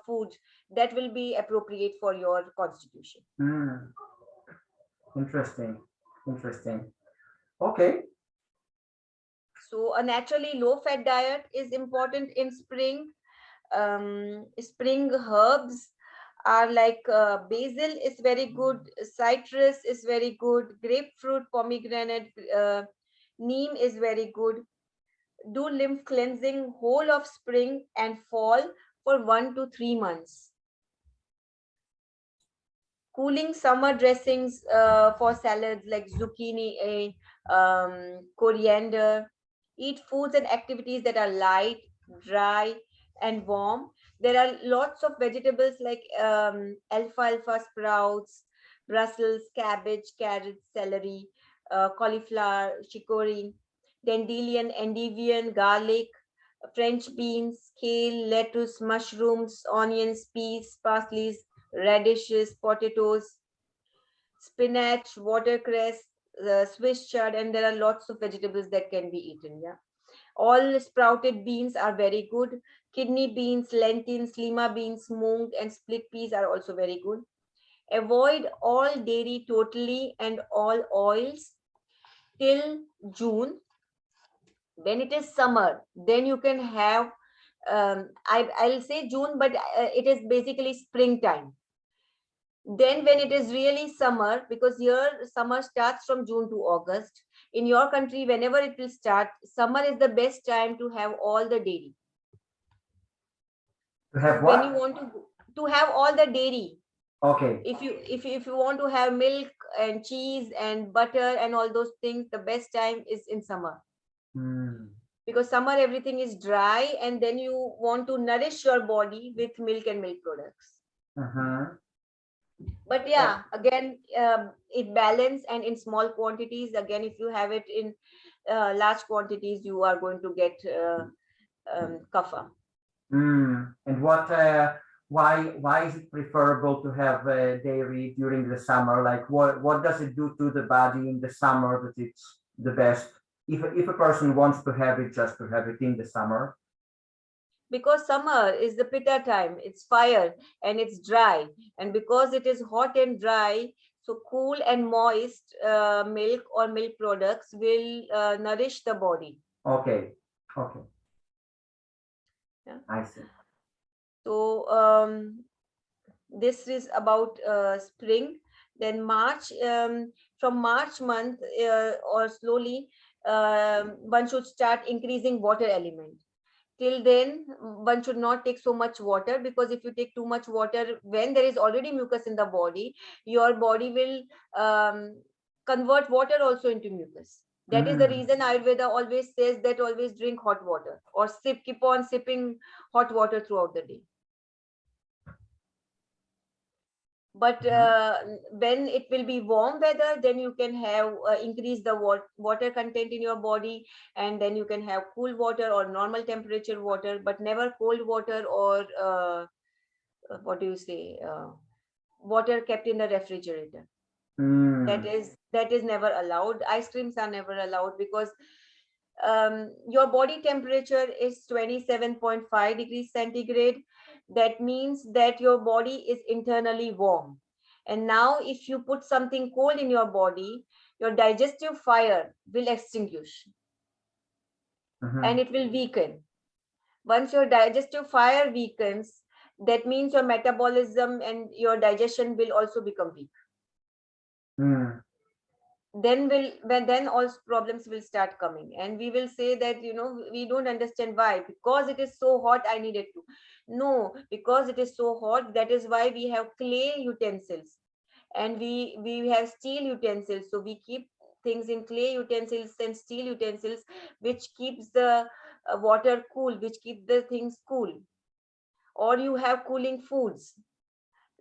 foods that will be appropriate for your constitution. Interesting. Okay. So a naturally low-fat diet is important in spring. Spring herbs are like basil is very good, citrus is very good, grapefruit, pomegranate, neem is very good. Do lymph cleansing whole of spring and fall for 1 to 3 months. Cooling summer dressings for salads like zucchini, coriander. Eat foods and activities that are light, dry, and warm. There are lots of vegetables like alfalfa sprouts, Brussels, cabbage, carrots, celery, cauliflower, chicory, dandelion, endivian, garlic, French beans, kale, lettuce, mushrooms, onions, peas, parsley, radishes, potatoes, spinach, watercress, Swiss chard, and there are lots of vegetables that can be eaten. Yeah, all sprouted beans are very good. Kidney beans, lentils, lima beans, moong, and split peas are also very good. Avoid all dairy totally and all oils till June. When it is summer, then you can have, I'll say June, but it is basically springtime. Then when it is really summer, because your summer starts from June to August, in your country, whenever it will start, summer is the best time to have all the dairy. To have When you what? want to have all the dairy, Okay. if you want to have milk and cheese and butter and all those things, the best time is in summer. Because summer everything is dry, and then you want to nourish your body with milk and milk products. But yeah, again, it balance, and in small quantities. Again, if you have it in large quantities, you are going to get kapha. And why is it preferable to have dairy during the summer? Like what does it do to the body in the summer that it's the best? If a person wants to have it, just to have it in the summer. Because summer is the Pita time, it's fire and it's dry, and because it is hot and dry, so cool and moist milk or milk products will nourish the body. Okay. Yeah. I see. So this is about spring. Then March, from March month or slowly, one should start increasing water element. Till then, one should not take so much water, because if you take too much water when there is already mucus in the body, your body will convert water also into mucus. That is the reason Ayurveda always says that always drink hot water, or keep on sipping hot water throughout the day. But when it will be warm weather, then you can have increase the water content in your body, and then you can have cool water or normal temperature water, but never cold water or what do you say, water kept in the refrigerator. That is never allowed. Ice creams are never allowed, because your body temperature is 27.5 degrees centigrade. That means that your body is internally warm. And now if you put something cold in your body, your digestive fire will extinguish and it will weaken. Once your digestive fire weakens, that means your metabolism and your digestion will also become weak. Then all problems will start coming, and we will say that, we don't understand why. Because it is so hot, I needed to. No, because it is so hot, that is why we have clay utensils and we have steel utensils. So we keep things in clay utensils and steel utensils, which keeps the water cool, which keep the things cool. Or you have cooling foods,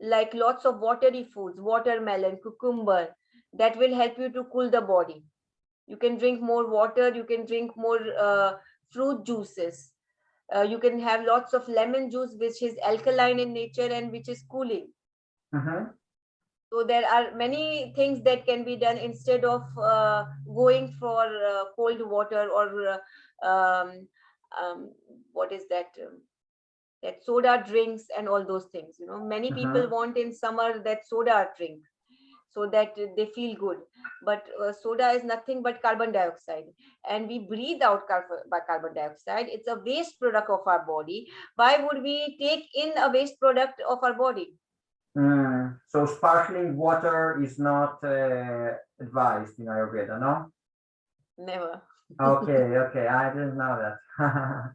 like lots of watery foods, watermelon, cucumber, that will help you to cool the body. You can drink more water, you can drink more fruit juices. You can have lots of lemon juice, which is alkaline in nature and which is cooling. So there are many things that can be done instead of going for cold water or what is that? That soda drinks and all those things. Many people want in summer that soda drink, so that they feel good. But soda is nothing but carbon dioxide, and we breathe out carbon dioxide. It's a waste product of our body. Why would we take in a waste product of our body? So sparkling water is not advised in Ayurveda, no? Never. Okay, I didn't know that.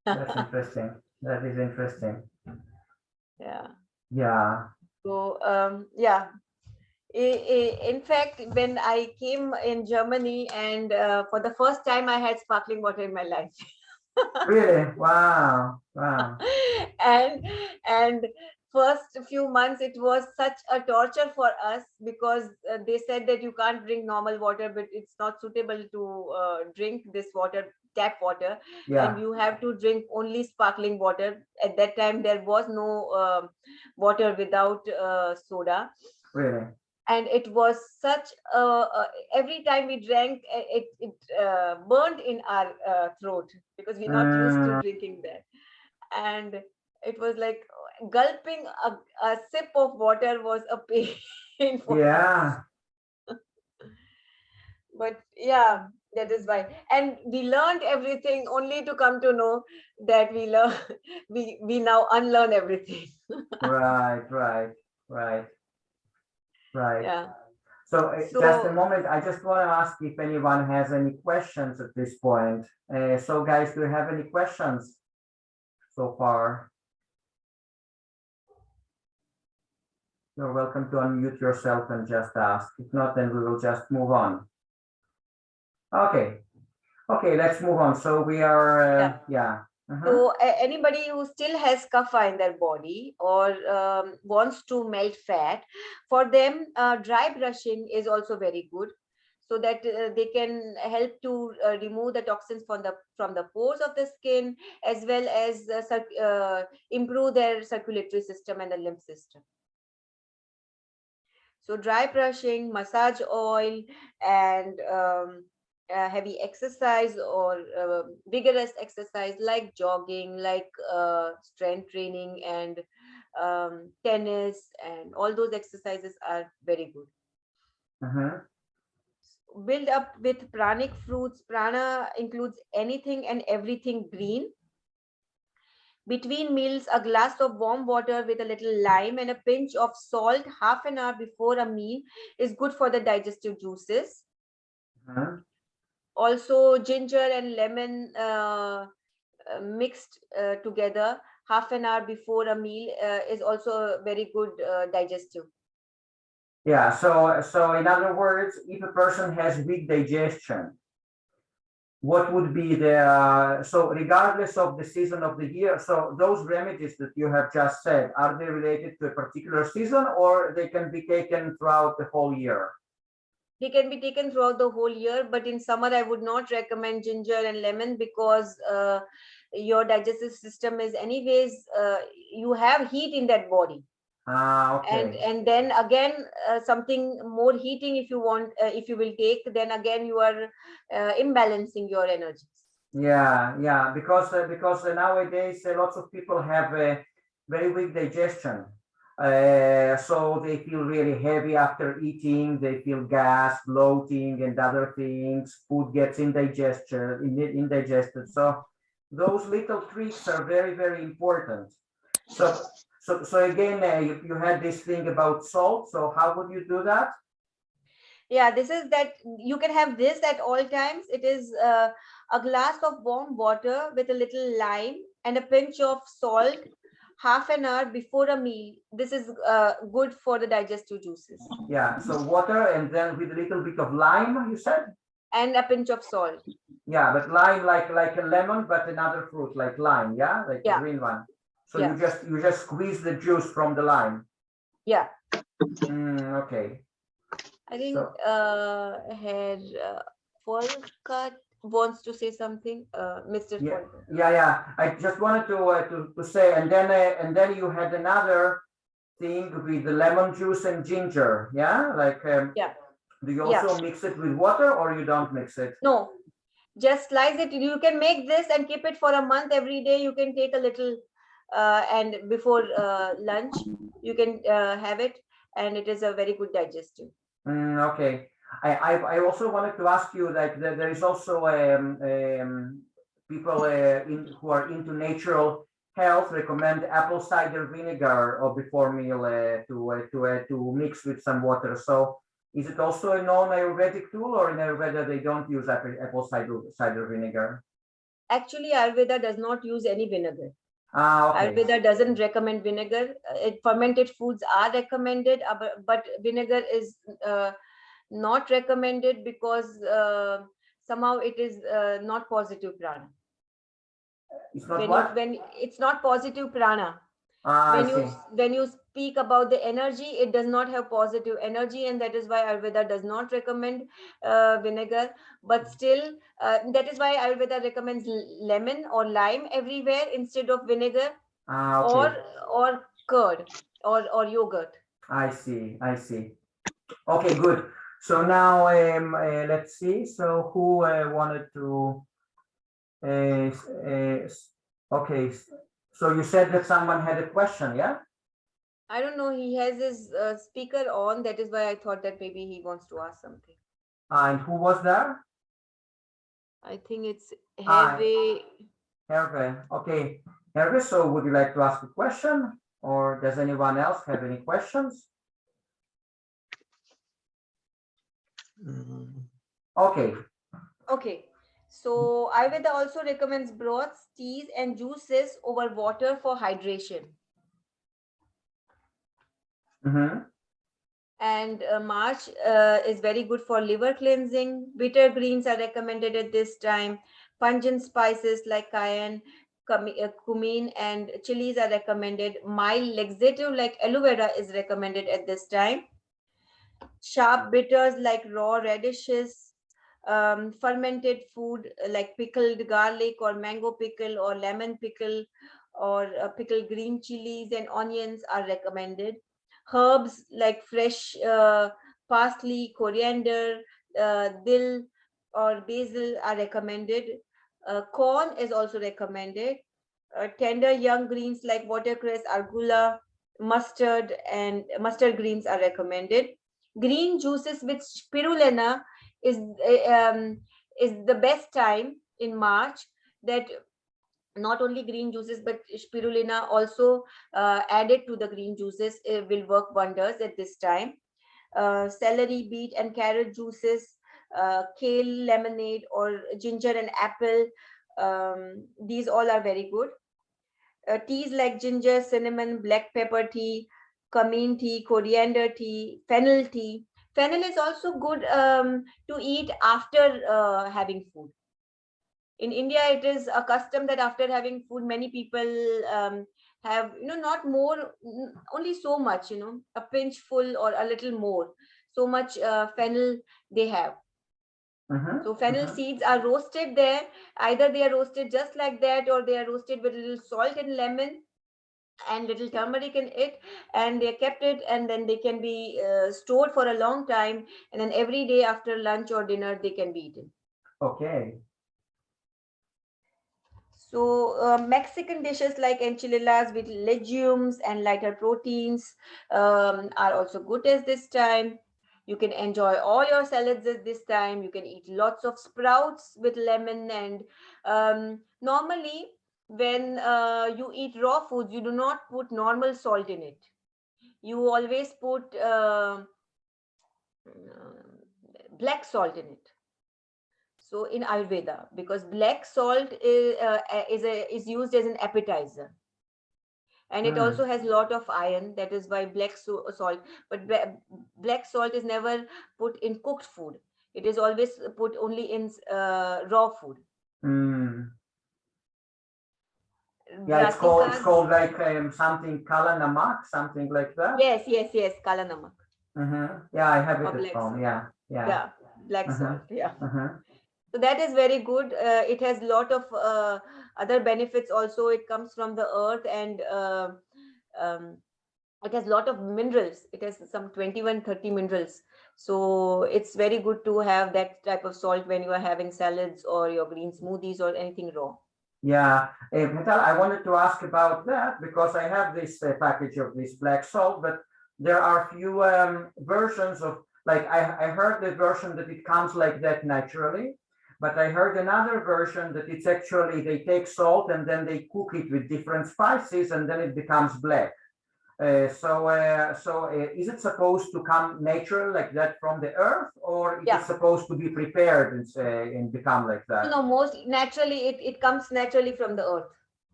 That's interesting. That is interesting. Yeah. So yeah. In fact, when I came in Germany, and for the first time I had sparkling water in my life. Really? Wow. And first few months it was such a torture for us, because they said that you can't drink normal water, but it's not suitable to drink this water, tap water, and you have to drink only sparkling water. At that time there was no water without soda. Really? And it was such every time we drank, it burned in our throat, because we're not used to drinking that. And it was like gulping a sip of water was a pain for us. But yeah, that is why. And we learned everything only to come to know that we now unlearn everything. Right. Yeah. So just a moment, I just want to ask if anyone has any questions at this point. So guys, do you have any questions so far? You're welcome to unmute yourself and just ask. If not, then we will just move on. Okay, let's move on. So we are, So anybody who still has kapha in their body, or wants to melt fat, for them dry brushing is also very good, so that they can help to remove the toxins from the pores of the skin, as well as improve their circulatory system and the lymph system. So dry brushing, massage oil, and heavy exercise, or vigorous exercise like jogging, like strength training, and tennis, and all those exercises are very good. Build up with pranic fruits. Prana includes anything and everything green. Between meals, a glass of warm water with a little lime and a pinch of salt half an hour before a meal is good for the digestive juices. Also, ginger and lemon mixed together half an hour before a meal is also a very good digestive. Yeah, so in other words, if a person has weak digestion, what would be the, so regardless of the season of the year, so those remedies that you have just said, are they related to a particular season, or they can be taken throughout the whole year? They can be taken throughout the whole year, but in summer I would not recommend ginger and lemon, because your digestive system is anyways, you have heat in that body. Okay. And then again, something more heating, if you want, if you will take, then again you are imbalancing your energies. Yeah, because nowadays lots of people have a very weak digestion. So they feel really heavy after eating, they feel gas, bloating, and other things. Food gets indigested. So those little tricks are very, very important. So again, you had this thing about salt. So how would you do that? Yeah, this is that you can have this at all times. It is a glass of warm water with a little lime and a pinch of salt half an hour before a meal. This is good for the digestive juices. Yeah, so water and then with a little bit of lime, you said? And a pinch of salt. Yeah, but lime like a lemon, but another fruit like lime, yeah? Like the green one. So you just squeeze the juice from the lime. Yeah. Okay. I think Head Folkat wants to say something, Mr. Folkat. Yeah. I just wanted to say, and then you had another thing with the lemon juice and ginger, yeah? Like do you also mix it with water, or you don't mix it? No, just slice it. You can make this and keep it for a month. Every day you can take a little, and before lunch you can have it, and it is a very good digestive. Okay. I also wanted to ask you that there is also people who are into natural health recommend apple cider vinegar or before meal to mix with some water. So is it also a non-Ayurvedic tool, or in Ayurveda they don't use apple cider vinegar? Actually, Ayurveda does not use any vinegar. Okay. Ayurveda doesn't recommend vinegar. Fermented foods are recommended, but vinegar is not recommended, because somehow it is not positive prana. It's not what? When it's not positive prana. I When see. you speak about the energy, it does not have positive energy, and that is why Ayurveda does not recommend vinegar. But still, that is why Ayurveda recommends lemon or lime everywhere instead of vinegar, or Okay. curd or yogurt. I see. I see. Okay, good. So now let's see. So who wanted to? Okay. So you said that someone had a question, yeah? I don't know. He has his speaker on. That is why I thought that maybe he wants to ask something. And who was there? I think it's Ah, Hervé. Hervé. Okay, Hervé. So would you like to ask a question, or does anyone else have any questions? Okay. Okay. So Ayurveda also recommends broths, teas, and juices over water for hydration. Mm-hmm. And March is very good for liver cleansing. Bitter greens are recommended at this time. Pungent spices like cayenne, cumin, and chilies are recommended. Mild laxative like aloe vera is recommended at this time. Sharp bitters like raw radishes, fermented food like pickled garlic or mango pickle or lemon pickle, or pickled green chilies and onions are recommended. Herbs like fresh parsley, coriander, dill, or basil are recommended. Corn is also recommended. Tender young greens like watercress, arugula, mustard, and mustard greens are recommended. Green juices with spirulina is the best time in March. That not only green juices but spirulina also added to the green juices will work wonders at this time. Celery, beet, and carrot juices, kale lemonade, or ginger and apple. These all are very good. Teas like ginger, cinnamon, black pepper tea, cumin tea, coriander tea, fennel tea. Fennel is also good to eat after having food. In India, it is a custom that after having food, many people have, not more, only so much, a pinch full or a little more. So much fennel they have. So fennel seeds are roasted there. Either they are roasted just like that, or they are roasted with a little salt and lemon and little turmeric in it, and they kept it, and then they can be stored for a long time, and then every day after lunch or dinner they can be eaten. Okay. So Mexican dishes like enchiladas with legumes and lighter proteins are also good at this time. You can enjoy all your salads at this time. You can eat lots of sprouts with lemon. And normally, when you eat raw foods, you do not put normal salt in it. You always put black salt in it. So in Ayurveda, because black salt is used as an appetizer, and it also has a lot of iron. That is why black salt. But black salt is never put in cooked food. It is always put only in raw food. Yeah, it's called like something kala namak, something like that. Yes, kala namak. Yeah, I have it at home. Yeah, black salt. Yeah. So that is very good. It has a lot of other benefits also. It comes from the earth, and it has a lot of minerals. It has some 21-30 minerals. So it's very good to have that type of salt when you are having salads or your green smoothies or anything raw. Yeah, Hetal, I wanted to ask about that because I have this package of this black salt, but there are few versions of, like I heard the version that it comes like that naturally, but I heard another version that it's actually they take salt and then they cook it with different spices and then it becomes black. So is it supposed to come natural like that from the earth, or is it supposed to be prepared and become like that? No, most naturally it comes naturally from the earth.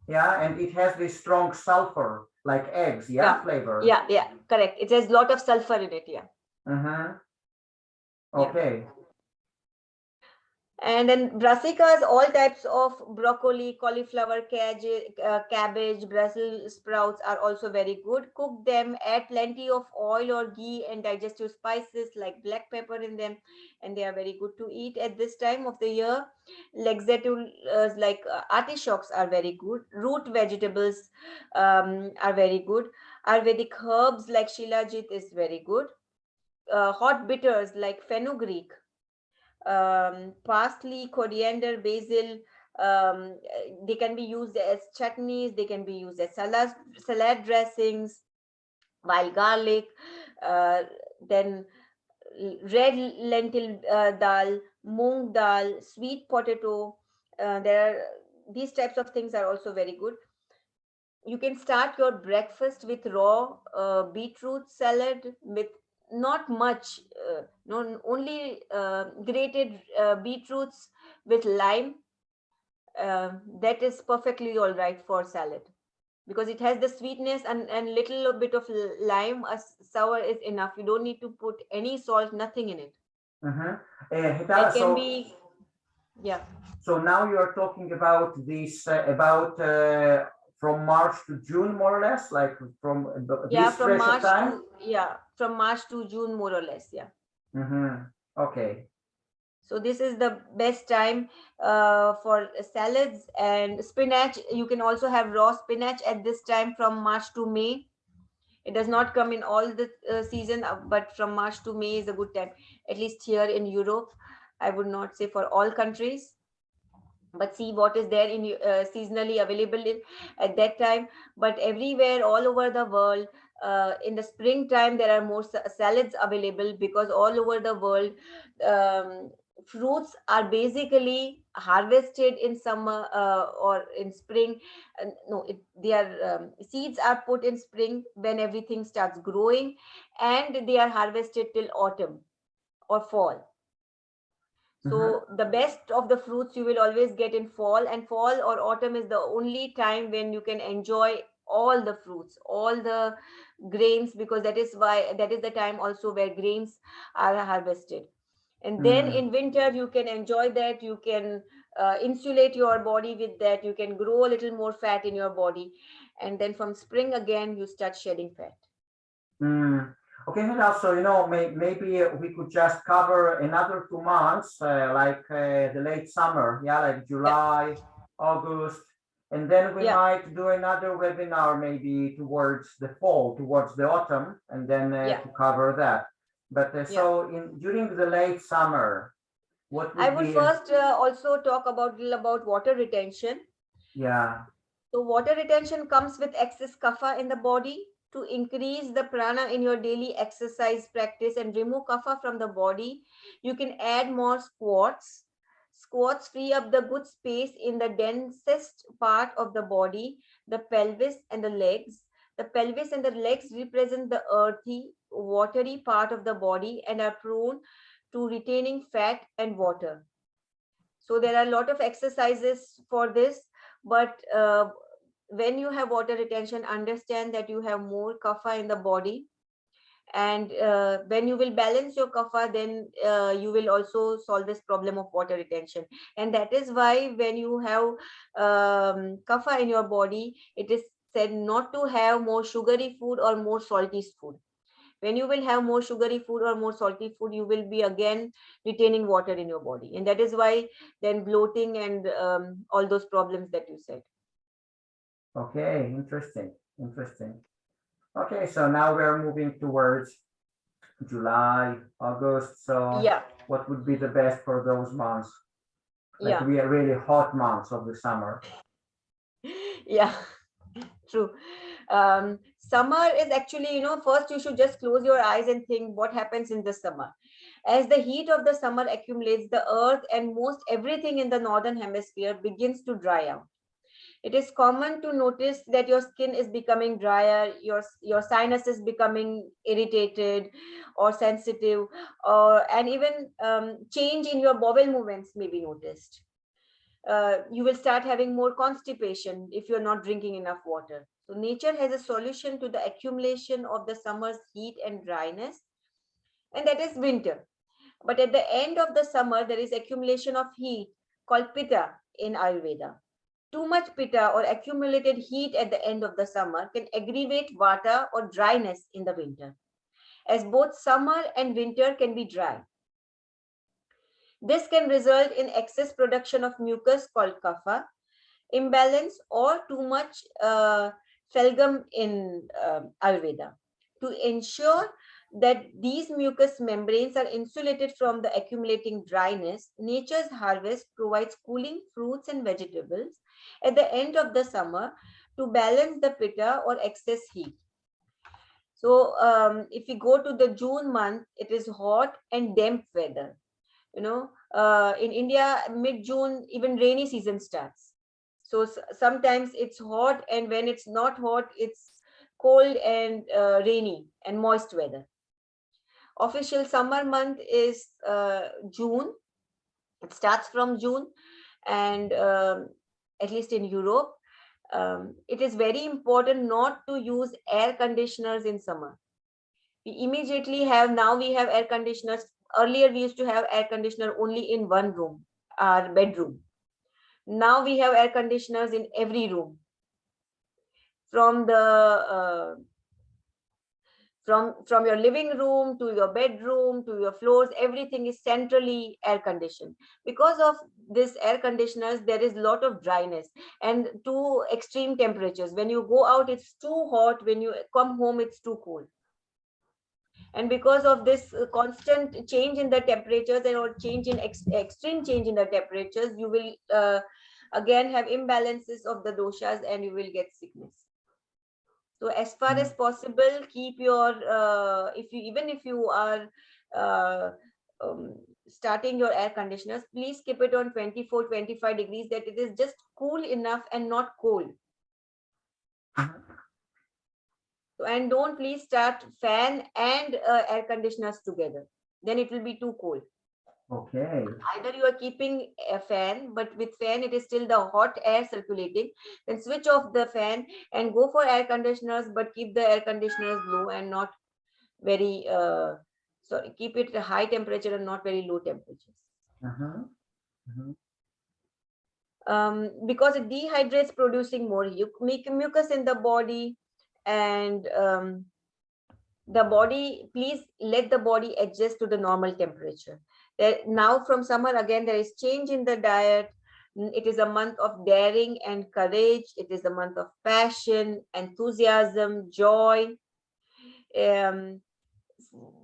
Yeah, and it has this strong sulfur, like eggs, flavor. Yeah, correct. It has a lot of sulfur in it, Okay. And then brassicas, all types of broccoli, cauliflower, cabbage, Brussels sprouts are also very good. Cook them, add plenty of oil or ghee and digestive spices like black pepper in them, and they are very good to eat at this time of the year. Laxative like artichokes are very good. Root vegetables are very good. Ayurvedic herbs like shilajit is very good. Hot bitters like fenugreek, parsley, coriander, basil. They can be used as chutneys. They can be used as salad dressings. While garlic, uh, then red lentil dal, moong dal, sweet potato. There are these types of things are also very good. You can start your breakfast with raw beetroot salad with not much, no, only grated beetroots with lime. That is perfectly all right for salad because it has the sweetness and little bit of lime. Sour is enough. You don't need to put any salt, nothing in it. Hetal, That can be, yeah. so now you are talking about this about from March to June, more or less, like from Yeah, this from stretch of March time. to, yeah, from March to June, more or less. Yeah. Okay. So this is the best time for salads and spinach. You can also have raw spinach at this time from March to May. It does not come in all the season, but from March to May is a good time. At least here in Europe, I would not say for all countries, but see what is there in seasonally available at that time. But everywhere, all over the world, in the springtime, there are more salads available because all over the world, fruits are basically harvested in summer or in spring. No, they are seeds are put in spring when everything starts growing, and they are harvested till autumn or fall. So the best of the fruits you will always get in fall, and fall or autumn is the only time when you can enjoy all the fruits, all the grains, because that is the time also where grains are harvested. And then in winter you can enjoy that. You can insulate your body with that. You can grow a little more fat in your body, and then from spring again you start shedding fat. Okay, Hetal, so maybe we could just cover another 2 months, like the late summer, yeah, like July, August, and then we might do another webinar maybe towards the fall, towards the autumn, and then to cover that. But so during the late summer, what would I would be? first also talk about water retention. Yeah. So water retention comes with excess kapha in the body. To increase the prana in your daily exercise practice and remove kapha from the body, you can add more squats. Squats free up the good space in the densest part of the body, the pelvis and the legs. The pelvis and the legs represent the earthy, watery part of the body and are prone to retaining fat and water. So there are a lot of exercises for this, but when you have water retention, understand that you have more kapha in the body. And when you will balance your kapha, then you will also solve this problem of water retention. And that is why when you have kapha in your body, it is said not to have more sugary food or more salty food. When you will have more sugary food or more salty food, you will be again retaining water in your body. And that is why then bloating and all those problems that you said. Okay, interesting. Okay, so now we're moving towards July, August. So what would be the best for those months? Like we are really hot months of the summer. Yeah, true. Summer is actually, first you should just close your eyes and think what happens in the summer. As the heat of the summer accumulates, the earth and most everything in the northern hemisphere begins to dry out. It is common to notice that your skin is becoming drier, your sinus is becoming irritated or sensitive, and even change in your bowel movements may be noticed. You will start having more constipation if you're not drinking enough water. So nature has a solution to the accumulation of the summer's heat and dryness, and that is winter. But at the end of the summer, there is accumulation of heat called Pita in Ayurveda. Too much Pita or accumulated heat at the end of the summer can aggravate Vata or dryness in the winter, as both summer and winter can be dry. This can result in excess production of mucus called kapha, imbalance, or too much phalgam in Ayurveda. To ensure that these mucous membranes are insulated from the accumulating dryness, nature's harvest provides cooling fruits and vegetables at the end of the summer to balance the pitta or excess heat. So if we go to the June month, it is hot and damp weather. In India, mid-June, even rainy season starts. So sometimes it's hot, and when it's not hot, it's cold and rainy and moist weather. Official summer month is June. It starts from June, and at least in Europe, it is very important not to use air conditioners in summer. We now we have air conditioners. Earlier, we used to have air conditioner only in one room, our bedroom. Now we have air conditioners in every room. From your living room to your bedroom to your floors, everything is centrally air conditioned. Because of this air conditioners, there is a lot of dryness and too extreme temperatures. When you go out, it's too hot. When you come home, it's too cold. And because of this constant change in the temperatures or extreme change in the temperatures, you will again have imbalances of the doshas and you will get sickness. So as far as possible, keep your, even if you are starting your air conditioners, please keep it on 24, 25 degrees, that it is just cool enough and not cold. And don't please start fan and air conditioners together. Then it will be too cold. Okay. Either you are keeping a fan, but with fan it is still the hot air circulating. Then switch off the fan and go for air conditioners, but keep the air conditioners low and not very, keep it a high temperature and not very low temperatures. Because it dehydrates, producing more mucus in the body. And the body, please let the body adjust to the normal temperature. Now from summer again, there is change in the diet. It is a month of daring and courage. It is a month of passion, enthusiasm, joy.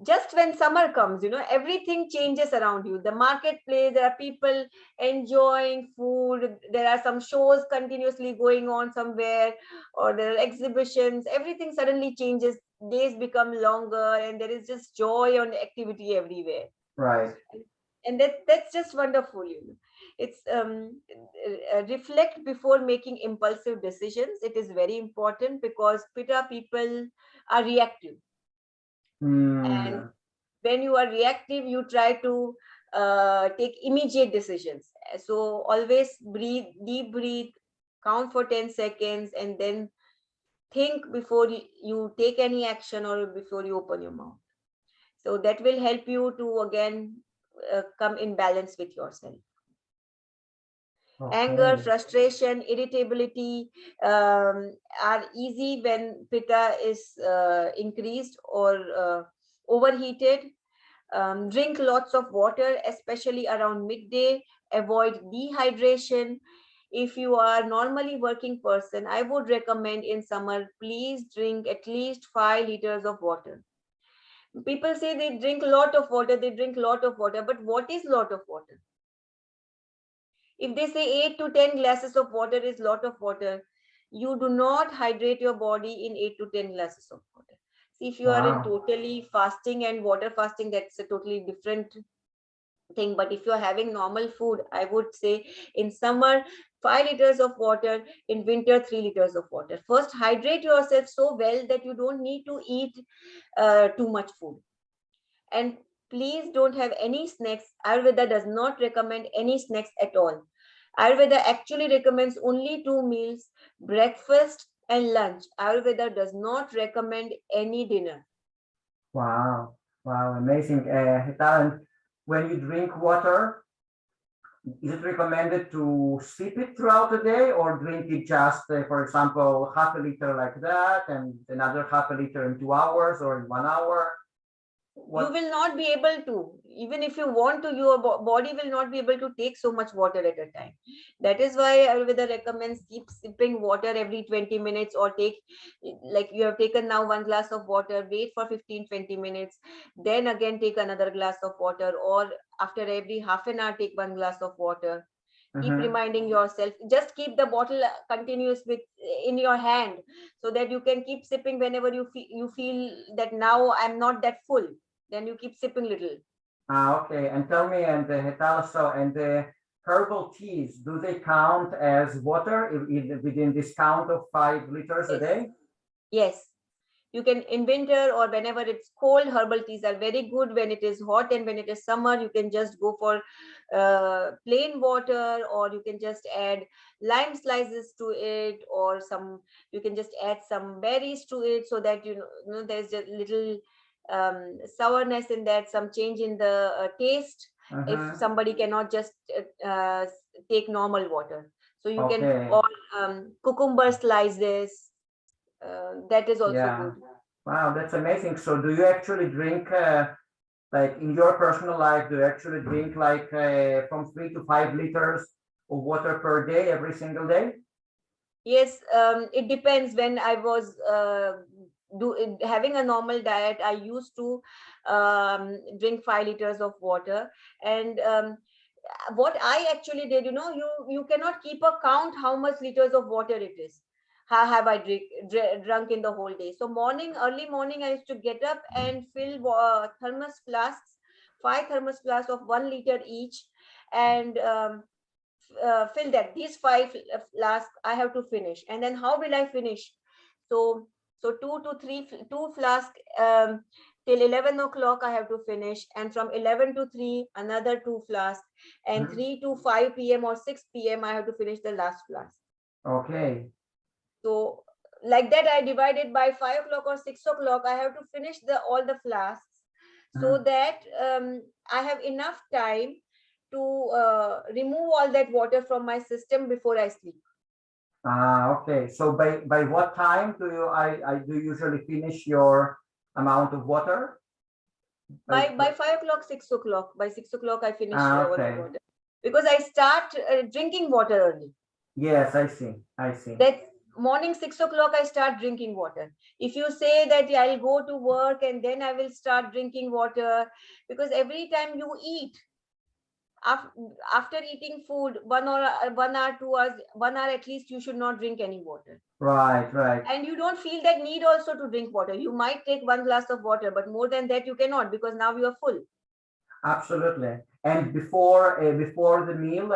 Just when summer comes, everything changes around you. The marketplace, there are people enjoying food, there are some shows continuously going on somewhere, or there are exhibitions. Everything suddenly changes, days become longer, and there is just joy and activity everywhere. Right. And that's just wonderful. It's reflect before making impulsive decisions. It is very important because Pitta people are reactive. And when you are reactive, you try to take immediate decisions. So always deep breathe, count for 10 seconds, and then think before you take any action or before you open your mouth. So that will help you to again come in balance with yourself. Okay. Anger, frustration, irritability are easy when Pitta is increased or overheated. Drink lots of water, especially around midday. Avoid dehydration. If you are normally working person, I would recommend in summer, please drink at least 5 liters of water. People say they drink a lot of water, but what is lot of water? If they say 8 to 10 glasses of water is lot of water, you do not hydrate your body in 8 to 10 glasses of water. See, if you are in totally fasting and water fasting, that's a totally different thing. But if you are having normal food, I would say in summer, 5 liters of water, in winter, 3 liters of water. First, hydrate yourself so well that you don't need to eat too much food. And please don't have any snacks. Ayurveda does not recommend any snacks at all. Ayurveda actually recommends only 2 meals, breakfast and lunch. Ayurveda does not recommend any dinner. Wow, amazing. Hetal, when you drink water, is it recommended to sip it throughout the day or drink it just, for example, half a liter like that and another half a liter in 2 hours or in 1 hour? You will not be able to, even if you want to, your body will not be able to take so much water at a time. That is why Ayurveda recommends keep sipping water every 20 minutes, or take, like you have taken now 1 glass of water, wait for 15-20 minutes, then again take another glass of water, or after every half an hour take 1 glass of water. Keep reminding yourself, just keep the bottle continuous in your hand, so that you can keep sipping whenever you feel that now I'm not that full, then you keep sipping little. Okay, and tell me, and the Hetal, so, and the herbal teas, do they count as water within this count of 5 liters a day? Yes. You can, in winter or whenever it's cold, herbal teas are very good. When it is hot and when it is summer, you can just go for plain water, or you can just add lime slices to it, or you can just add some berries to it, so that you know there's just little sourness in that, some change in the taste. If somebody cannot just take normal water, so you can, or cucumber slices. That is also good. Wow, that's amazing. So do you actually drink, like in your personal life, do you actually drink like from 3 to 5 liters of water per day, every single day? Yes, it depends. When I was having a normal diet, I used to drink 5 liters of water. And what I actually did, you cannot keep a count how much liters of water it is. How have I drunk in the whole day? So early morning, I used to get up and fill thermos flasks, 5 thermos flasks of 1 liter each, and fill that. These 5 flasks I have to finish. And then how will I finish? So 2 flasks till 11 o'clock I have to finish, and from 11 to 3 another 2 flasks, and 3 to 5 p.m. or 6 p.m. I have to finish the last flask. Okay. So like that, I divided by 5 o'clock or 6 o'clock. I have to finish all the flasks, so that I have enough time to remove all that water from my system before I sleep. Okay. So by what time do you usually finish your amount of water? By 5 o'clock, 6 o'clock. By 6 o'clock, I finish all the water, because I start drinking water early. Yes, I see. That morning 6 o'clock, I start drinking water. If you say that I'll go to work and then I will start drinking water, because every time you eat, after eating food, 1 hour, 2 hours, 1 hour at least, you should not drink any water. Right. And you don't feel that need also to drink water. You might take 1 glass of water, but more than that you cannot, because now you are full. Absolutely. And before the meal,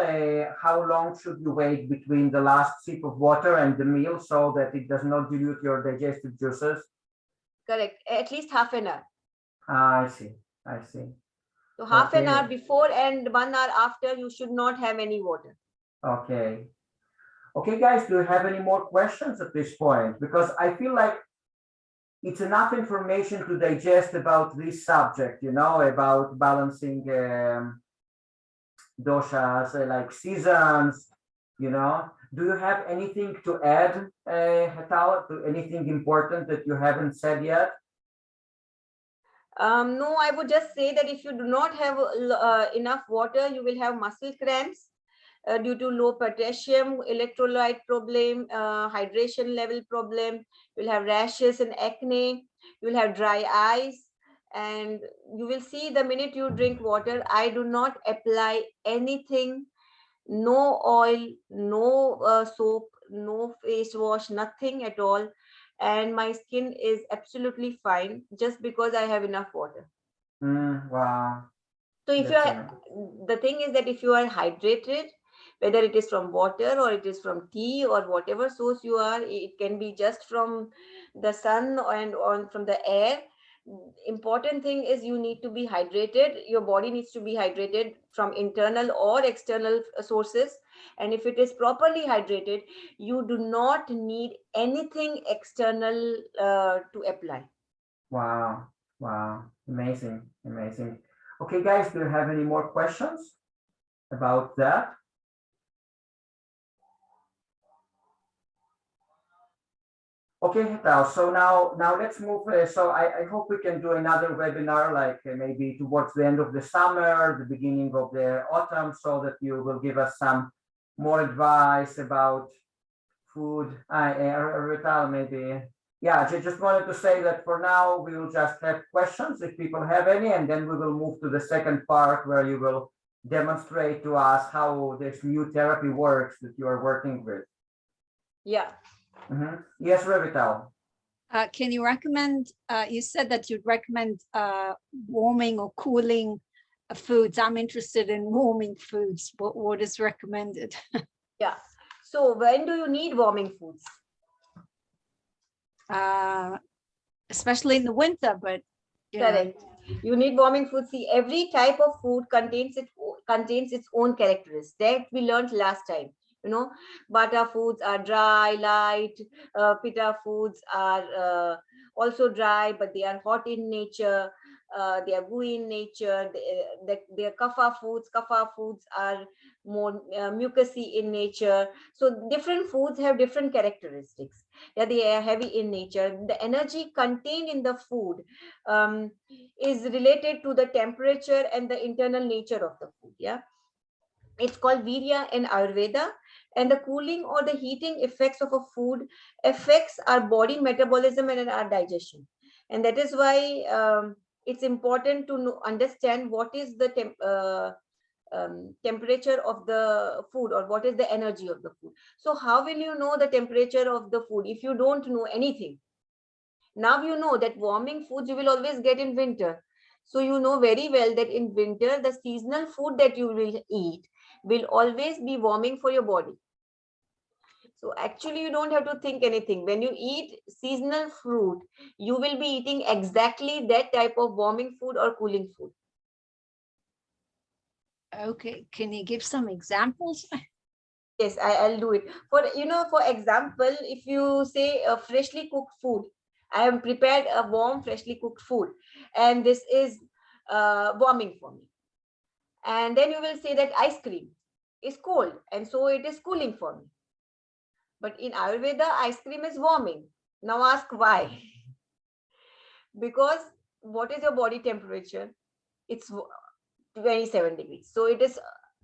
how long should you wait between the last sip of water and the meal, so that it does not dilute your digestive juices? Correct. At least half an hour. I see. So half an hour before and 1 hour after, you should not have any water. Okay, guys, do you have any more questions at this point? Because I feel like it's enough information to digest about this subject, about balancing doshas, like seasons, Do you have anything to add, Hetal, to anything important that you haven't said yet? No, I would just say that if you do not have enough water, you will have muscle cramps due to low potassium, electrolyte problem, hydration level problem. You'll have rashes and acne. You'll have dry eyes. And you will see the minute you drink water, I do not apply anything, no oil, no soap, no face wash, nothing at all. And my skin is absolutely fine, just because I have enough water. Wow. So if the thing is that if you are hydrated, whether it is from water or it is from tea or whatever source you are, it can be just from the sun and from the air. Important thing is you need to be hydrated. Your body needs to be hydrated from internal or external sources. And if it is properly hydrated, you do not need anything external to apply. Wow. Amazing. Okay, guys, do you have any more questions about that? Okay, Hetal. So now let's move. So I hope we can do another webinar, like maybe towards the end of the summer, the beginning of the autumn, so that you will give us some more advice about food. Hetal, maybe. Yeah, I just wanted to say that for now we will just have questions if people have any, and then we will move to the second part where you will demonstrate to us how this new therapy works that you are working with. Yeah. Yes, Revital. Can you recommend, you said that you'd recommend warming or cooling foods. I'm interested in warming foods. What is recommended? Yeah. So when do you need warming foods? Especially in the winter, but correct. You need warming foods. See, every type of food contains its own characteristics that we learned last time. You know, butter foods are dry, light. Pita foods are also dry, but they are hot in nature. They are gooey in nature. They are kapha foods. Kapha foods are more mucousy in nature. So different foods have different characteristics. Yeah, they are heavy in nature. The energy contained in the food is related to the temperature and the internal nature of the food. Yeah, it's called virya in Ayurveda, and the cooling or the heating effects of a food affects our body metabolism and our digestion, and that is why it's important to understand what is the temperature of the food, or what is the energy of the food. So how will you know the temperature of the food if you don't know anything? Now you know that warming foods you will always get in winter. So you know very well that in winter, the seasonal food that you will eat will always be warming for your body. So actually you don't have to think anything. When you eat seasonal fruit, you will be eating exactly that type of warming food or cooling food. Okay, can you give some examples? Yes, I'll do it. For example, if you say a freshly cooked food, I have prepared a warm, freshly cooked food, and this is warming for me. And then you will say that ice cream is cold, and so it is cooling for me. But in Ayurveda, ice cream is warming. Now ask why? Because what is your body temperature? It's 27 degrees. So it is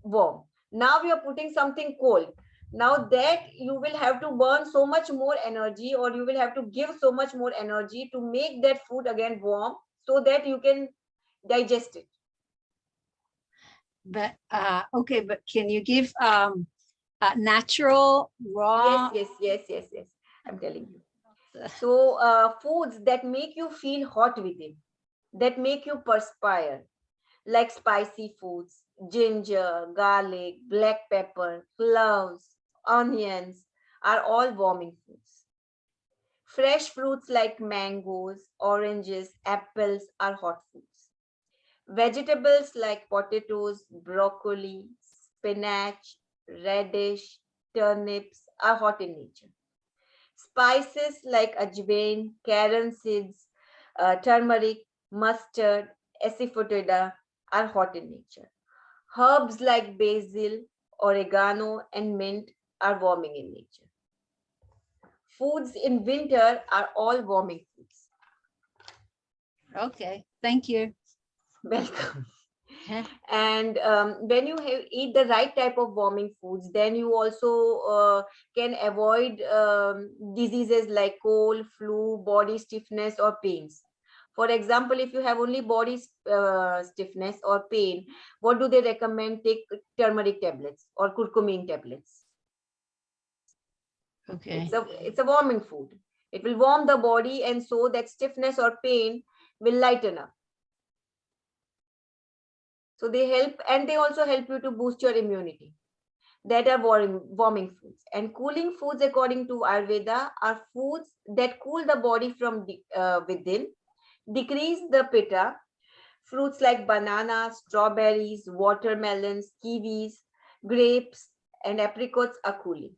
warm. Now we are putting something cold. Now that you will have to burn so much more energy, or you will have to give so much more energy to make that food again warm so that you can digest it. But okay, but can you give natural, raw? Yes. I'm telling you. So foods that make you feel hot within, that make you perspire, like spicy foods, ginger, garlic, black pepper, cloves, onions are all warming foods. Fresh fruits like mangoes, oranges, apples are hot foods. Vegetables like potatoes, broccoli, spinach, radish, turnips are hot in nature. Spices like ajwain, carom seeds, turmeric, mustard, asafoetida are hot in nature. Herbs like basil, oregano, and mint are warming in nature. Foods in winter are all warming foods. Okay, thank you. Welcome. And when you eat the right type of warming foods, then you also can avoid diseases like cold, flu, body stiffness, or pains. For example, if you have only body stiffness or pain, what do they recommend? Take turmeric tablets or curcumin tablets. Okay. It's a warming food. It will warm the body, and so that stiffness or pain will lighten up. So they help, and they also help you to boost your immunity. That are warming foods. And cooling foods, according to Ayurveda, are foods that cool the body from within, decrease the pitta. Fruits like bananas, strawberries, watermelons, kiwis, grapes, and apricots are cooling.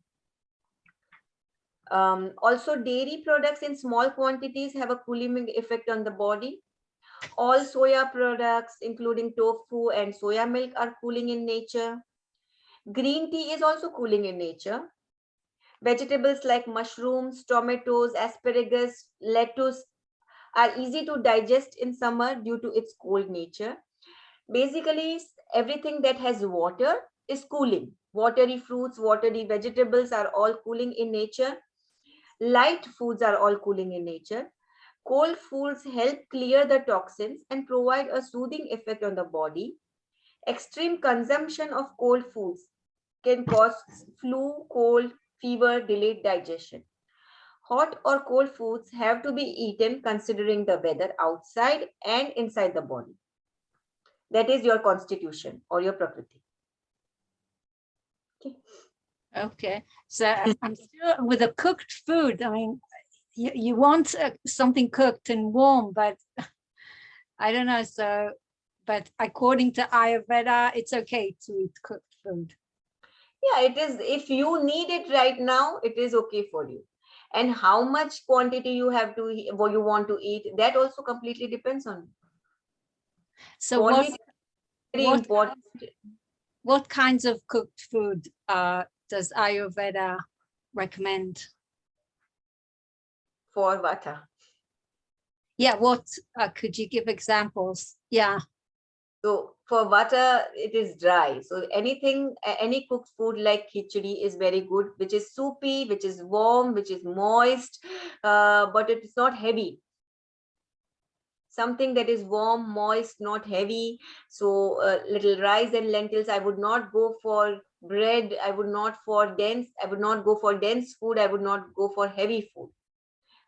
Also, dairy products in small quantities have a cooling effect on the body. All soya products, including tofu and soya milk, are cooling in nature. Green tea is also cooling in nature. Vegetables like mushrooms, tomatoes, asparagus, lettuce are easy to digest in summer due to its cold nature. Basically, everything that has water is cooling. Watery fruits, watery vegetables are all cooling in nature. Light foods are all cooling in nature. Cold foods help clear the toxins and provide a soothing effect on the body. Extreme consumption of cold foods can cause flu, cold, fever, delayed digestion. Hot or cold foods have to be eaten considering the weather outside and inside the body. That is your constitution or your prakriti. Okay. Okay, so I'm still with the cooked food. I mean, you want something cooked and warm, but I don't know. So, but according to Ayurveda, it's okay to eat cooked food. Yeah, it is. If you need it right now, it is okay for you. And how much quantity you have to, what you want to eat, that also completely depends on you. So Quantity is very important. What kinds of cooked food does Ayurveda recommend? For Vata. Yeah, what could you give examples? Yeah. So for Vata, it is dry. So anything, any cooked food like khichdi is very good, which is soupy, which is warm, which is moist, but it is not heavy. Something that is warm, moist, not heavy. So little rice and lentils. I would not go for bread. I would not go for dense food. I would not go for heavy food.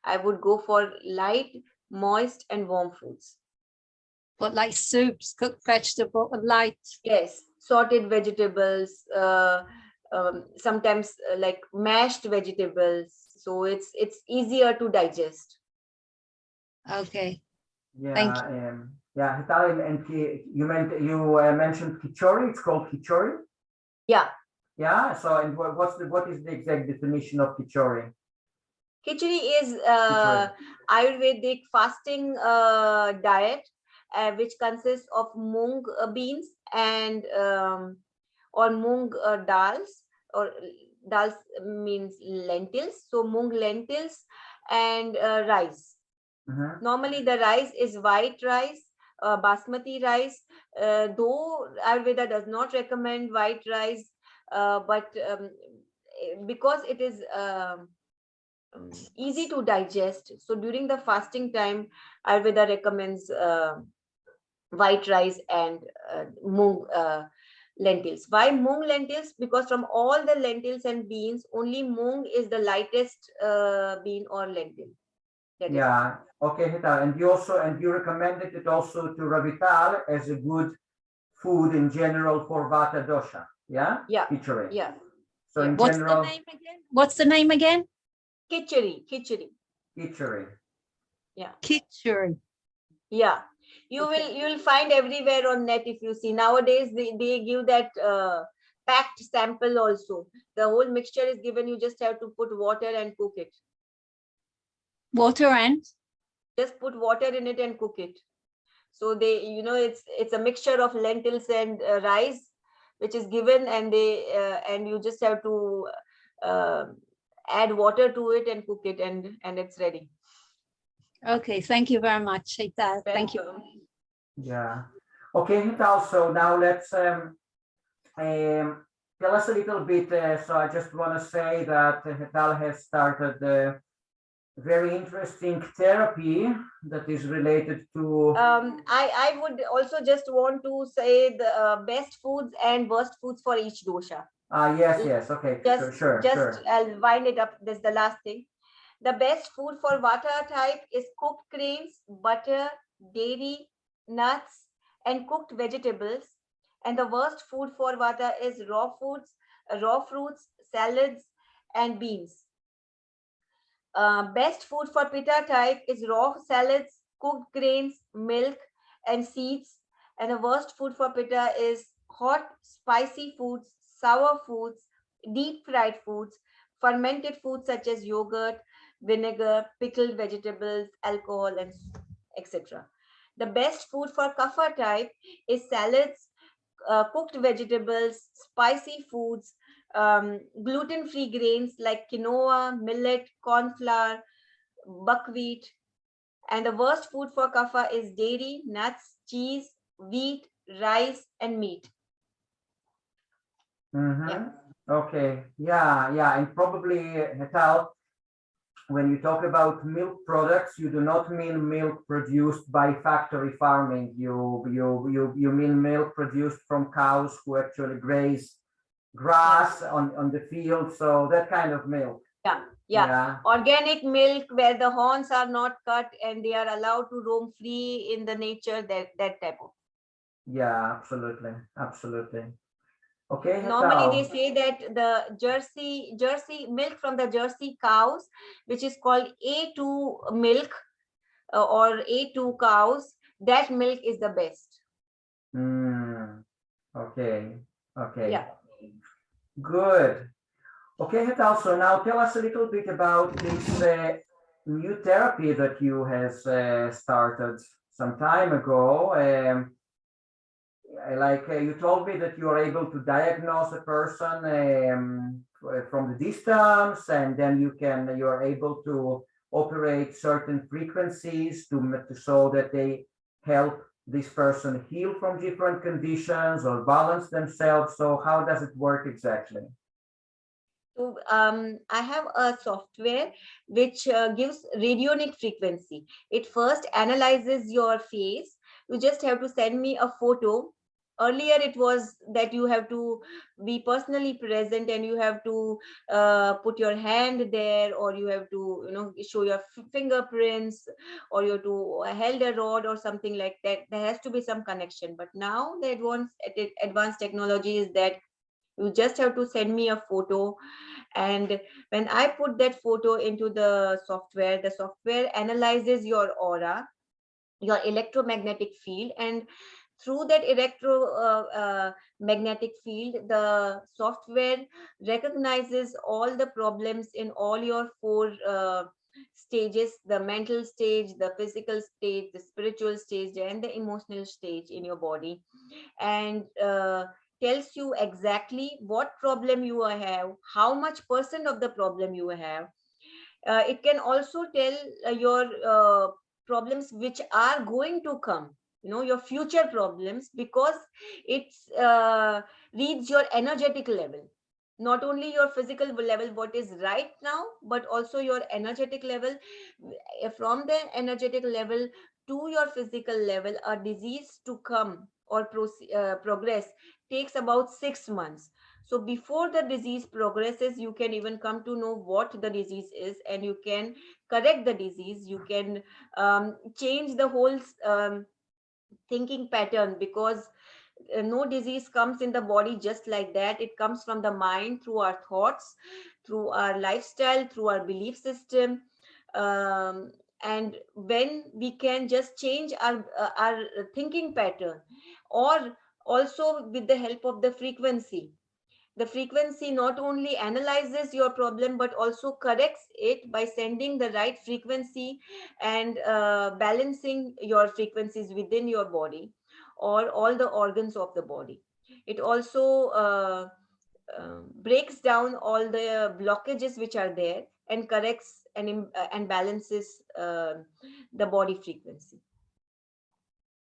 I would go for light, moist, and warm foods. But like soups, cooked vegetable, light. Yes, sorted vegetables, sometimes like mashed vegetables. So it's easier to digest. Okay. Yeah, thank you. Yeah, Hetal, and you mentioned kichori. It's called kichori. Yeah. Yeah. So, and what is the exact definition of kichori? Khichdi is Ayurvedic fasting diet, which consists of mung beans and or mung dals, or dals means lentils. So mung lentils and rice. Normally the rice is white rice, basmati rice. Though Ayurveda does not recommend white rice, but because it is easy to digest. So during the fasting time, Ayurveda recommends white rice and mung lentils. Why mung lentils? Because from all the lentils and beans, only mung is the lightest bean or lentil. Yeah. Okay, Hetal. And you recommended it also to Ravital as a good food in general for Vata dosha. Yeah. Yeah. Khichdi. Yeah. So in What's general, the name again? What's the name again? Khichdi. Khichdi. Yeah. Khichdi. Yeah. You'll find everywhere on net. If you see nowadays, they give that packed sample also. The whole mixture is given. You just have to put water and cook it. Water and? Just put water in it and cook it. So they, it's a mixture of lentils and rice, which is given, and and you just have to add water to it and cook it, and it's ready. Okay, thank you very much, Hetal. Thank you. Yeah. Okay, Hetal. So now let's tell us a little bit. So I just want to say that Hetal has started a very interesting therapy that is related to. I would also just want to say the best foods and worst foods for each dosha. Yes. Okay. Sure. I'll wind it up. This is the last thing. The best food for Vata type is cooked grains, butter, dairy, nuts, and cooked vegetables. And the worst food for Vata is raw fruits, salads, and beans. Best food for Pita type is raw salads, cooked grains, milk, and seeds. And the worst food for Pita is hot, spicy foods, sour foods, deep fried foods, fermented foods such as yogurt, vinegar, pickled vegetables, alcohol, and etc. The best food for kapha type is salads, cooked vegetables, spicy foods, gluten-free grains like quinoa, millet, corn flour, buckwheat. And the worst food for kapha is dairy, nuts, cheese, wheat, rice, and meat. Mm-hmm. Okay. Yeah. And probably, Hetal, when you talk about milk products, you do not mean milk produced by factory farming. You mean milk produced from cows who actually graze grass on the field. So that kind of milk. Yeah. Organic milk where the horns are not cut and they are allowed to roam free in the nature, that type of. Yeah, absolutely. Okay. Normally Hetal. they say that the Jersey milk from the Jersey cows, which is called A2 milk or A2 cows, that milk is the best. Okay. Yeah. Good. Okay, Hetal, so now tell us a little bit about this new therapy that you has started some time ago. You told me that you are able to diagnose a person from the distance, and then you are able to operate certain frequencies so that they help this person heal from different conditions or balance themselves. So how does it work exactly? So I have a software which gives radionic frequency. It first analyzes your face. You just have to send me a photo. Earlier, it was that you have to be personally present and you have to put your hand there, or you have to, show your fingerprints, or you have to held a rod or something like that. There has to be some connection. But now the advanced technology is that you just have to send me a photo, and when I put that photo into the software analyzes your aura, your electromagnetic field, and through that magnetic field, the software recognizes all the problems in all your four stages: the mental stage, the physical stage, the spiritual stage, and the emotional stage in your body, and tells you exactly what problem you have, how much percent of the problem you have. It can also tell your problems which are going to come, your future problems, because it's reads your energetic level, not only your physical level, what is right now, but also your energetic level. From the energetic level to your physical level, a disease to come or progress takes about 6 months. So before the disease progresses, you can even come to know what the disease is, and you can correct the disease. You can change the whole thinking pattern, because no disease comes in the body just like that. It comes from the mind, through our thoughts, through our lifestyle, through our belief system. And when we can just change our thinking pattern, or also with the help of the frequency not only analyzes your problem but also corrects it by sending the right frequency and balancing your frequencies within your body or all the organs of the body. It also breaks down all the blockages which are there and corrects and balances the body frequency.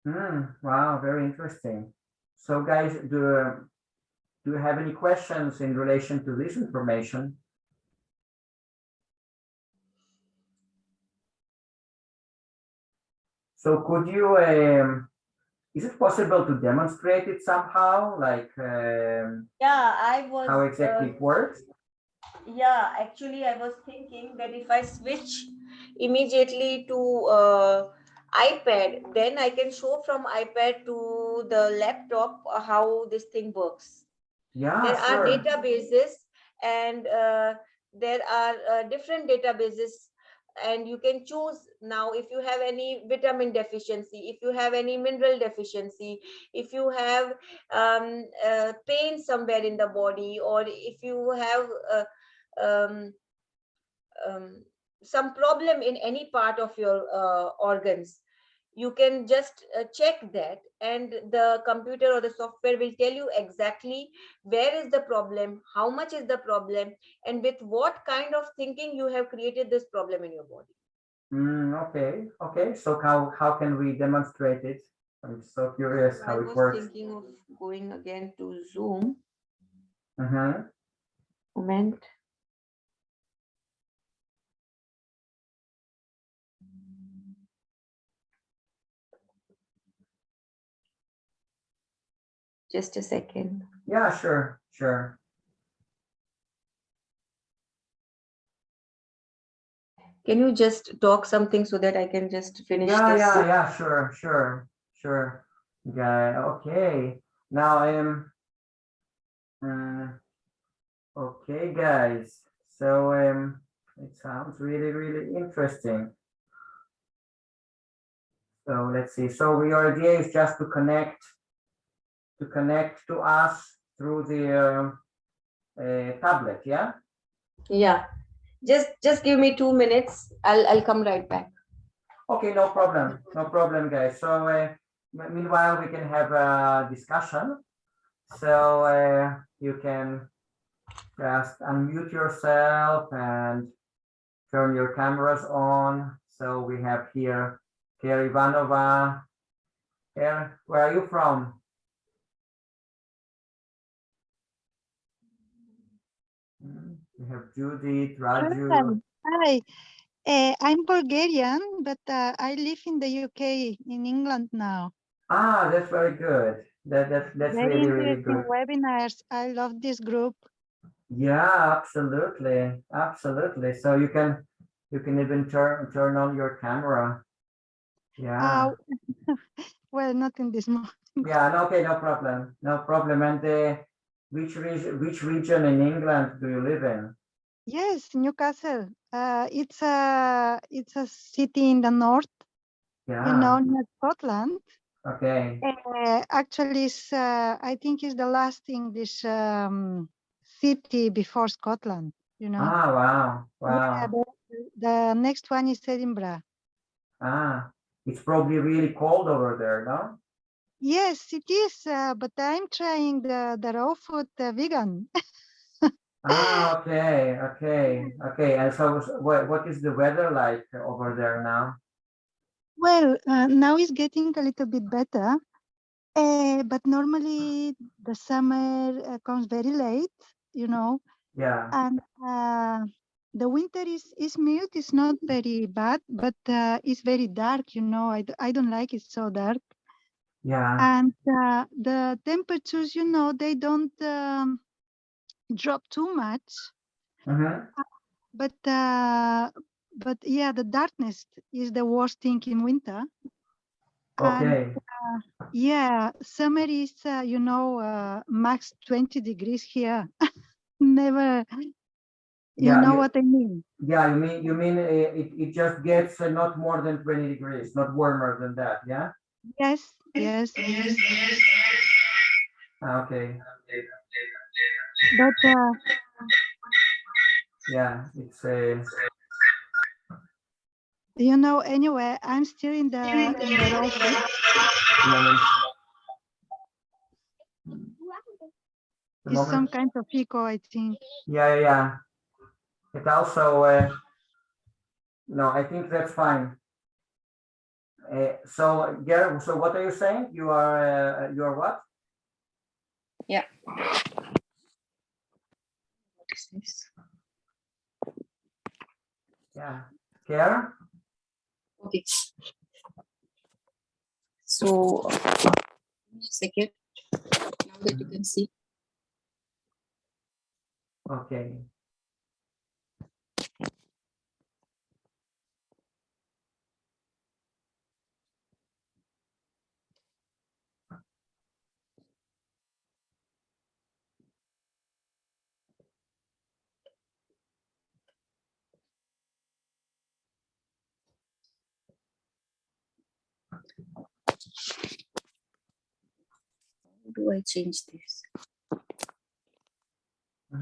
Wow, very interesting. So guys, do you have any questions in relation to this information? So could you, is it possible to demonstrate it somehow? Like, how exactly it works? Yeah, actually, I was thinking that if I switch immediately to iPad, then I can show from iPad to the laptop how this thing works. Yeah, there sure. are databases, and there are different databases, and you can choose now if you have any vitamin deficiency, if you have any mineral deficiency, if you have pain somewhere in the body, or if you have um, some problem in any part of your organs. you can just check that, and the computer or the software will tell you exactly where is the problem, how much is the problem, and with what kind of thinking you have created this problem in your body. Okay, okay. So how can we demonstrate it? I'm so curious how I it was works. thinking of going again to Zoom. Mm-hmm. Moment. Just a second. Yeah, sure, sure. Can you just talk something so that I can just finish Yeah, this? yeah, sure, sure, sure. Yeah, okay. Now I am okay, guys. So it sounds really, really interesting. So let's see. So your idea is just to connect to us through the tablet, yeah? Yeah. Just give me 2 minutes. I'll come right back. Okay, no problem, guys. So meanwhile, we can have a discussion. So you can just unmute yourself and turn your cameras on. So we have here Kira Ivanova. Kira, where are you from? We have Judith, Raju. Hi, I'm Bulgarian, but I live in the UK, in England now. Ah, that's very good. That's Very really, really interesting good. webinars. I love this group. Yeah, absolutely, absolutely. So you can even turn on your camera. Yeah. Well, not in this moment. Yeah. No, okay. No problem. And which region in England do you live in? Yes, Newcastle. It's a city in the north, Yeah. near Scotland. Okay. Actually, I think it's the last English city before Scotland. Ah, wow, Yeah, wow. the next one is Edinburgh. Ah, it's probably really cold over there, no? Yes, it is, but I'm trying the raw food vegan. Ah, okay. And so what is the weather like over there now? Well, now it's getting a little bit better, but normally the summer comes very late, Yeah. and the winter is mild. It's not very bad, but it's very dark. I don't like it so dark. Yeah. And the temperatures, they don't drop too much. Mm-hmm. But yeah, the darkness is the worst thing in winter. And Okay. yeah, summer is max 20 degrees here. Never, Yeah. what I mean. Yeah. You mean it just gets not more than 20 degrees, not warmer than that. Yeah. Yes. Okay. But Yeah. It's anyway, I'm still in the raw food. moment. It's some kind of echo, I think. Yeah. It also no, I think that's fine. So Gary, so what are you saying? You are what? Yeah. What is this? Yeah. Care? Okay. So, give me a second. Now that you can see. Okay. How do I change this?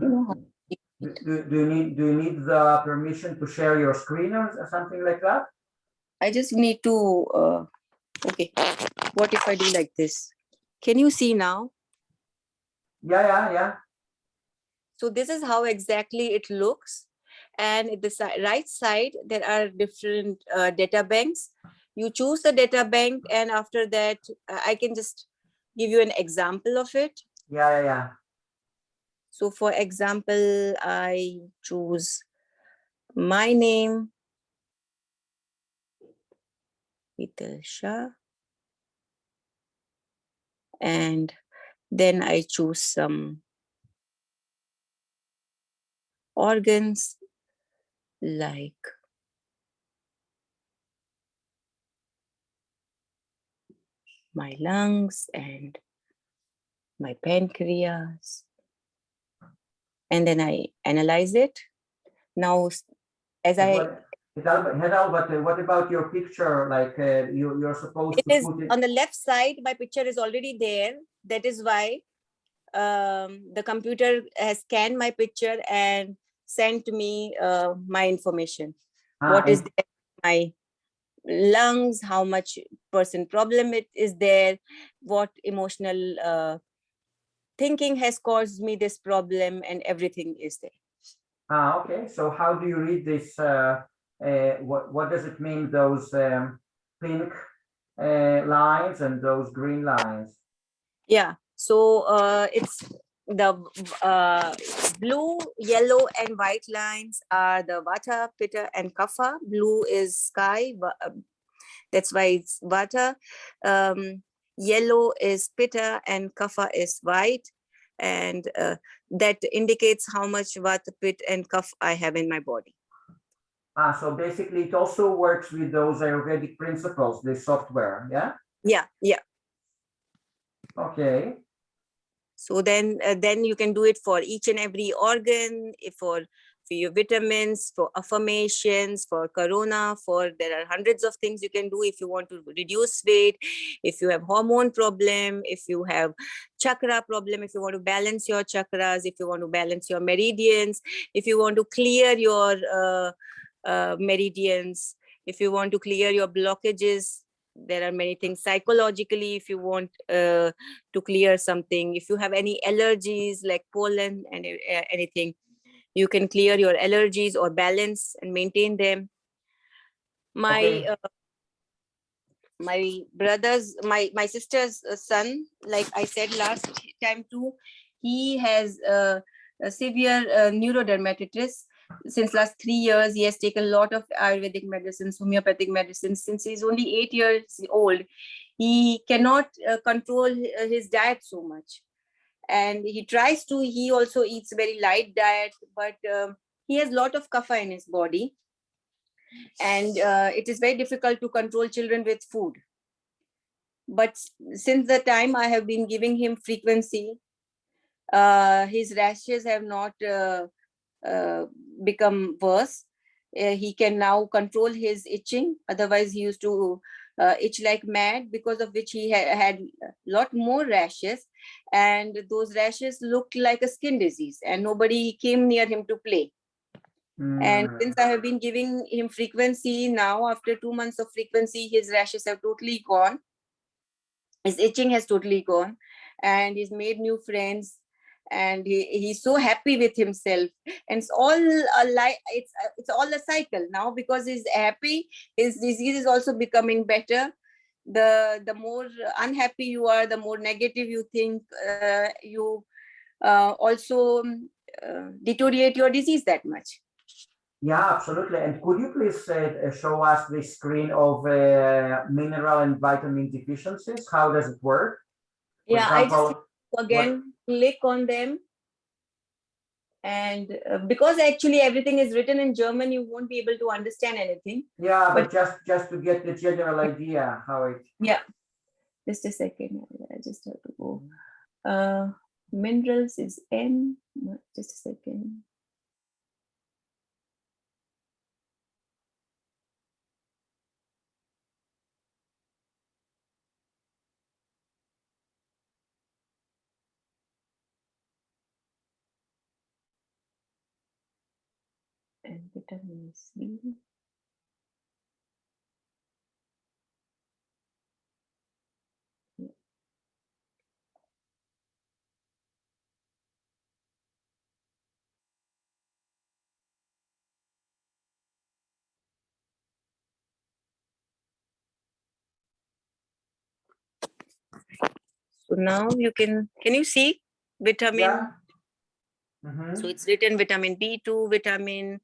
You know how do you need the permission to share your screen or something like that? I just need to Okay, what if I do like this? Can you see now? Yeah. So this is how exactly it looks. And at the right side, there are different data banks. You choose the data bank, and after that, I can just give you an example of it. Yeah. So for example, I choose my name, Hetal Shah, and then I choose some organs like my lungs and my pancreas, and then I analyze it. Now, as Hetal, but what about your picture? Like you're supposed it to is put it on the left side, my picture is already there. That is why the computer has scanned my picture and sent me my information. What is there, my lungs, how much percent problem it is there, what emotional thinking has caused me this problem, and everything is there. Okay. So how do you read this? What does it mean? Those pink lines and those green lines? Yeah. So it's the blue, yellow, and white lines are the Vata, Pitta, and Kapha. Blue is sky. That's why it's Vata. Yellow is Pitta, and Kapha is white. And that indicates how much Vata, Pitta, and Kapha I have in my body. So basically it also works with those Ayurvedic principles, this software, yeah? Yeah. Okay. So then you can do it for each and every organ, for your vitamins, for affirmations, for corona, there are hundreds of things you can do if you want to reduce weight, if you have hormone problem, if you have chakra problem, if you want to balance your chakras, if you want to balance your meridians, if you want to clear your meridians, if you want to clear your blockages. There are many things psychologically. If you want to clear something, if you have any allergies like pollen and anything, you can clear your allergies or balance and maintain them. Okay. My my sister's son, like I said last time too, he has a severe neurodermatitis. Since last 3 years, he has taken a lot of Ayurvedic medicines, homeopathic medicines. Since he's only 8 years old, he cannot control his diet so much. And he also eats very light diet, but he has a lot of kapha in his body. And it is very difficult to control children with food. But since the time I have been giving him frequency, his rashes have not become worse. He can now control his itching. Otherwise, he used to itch like mad, because of which he had a lot more rashes. And those rashes looked like a skin disease, and nobody came near him to play. And since I have been giving him frequency, now after 2 months of frequency, his rashes have totally gone. His itching has totally gone, and he's made new friends, and he's so happy with himself. And it's all it's all a cycle now, because he's happy, his disease is also becoming better. The more unhappy you are, the more negative you think, you also deteriorate your disease that much. Yeah, absolutely. And could you please show us the screen of mineral and vitamin deficiencies? How does it work? For Yeah, I example, just again click on them. And because actually everything is written in German, you won't be able to understand anything. Yeah, but just to get the general idea how it. Yeah, just a second. I just have to go. Minerals is N. Just a second. And vitamin C. So now can you see vitamin? Yeah. So it's written vitamin B2, vitamin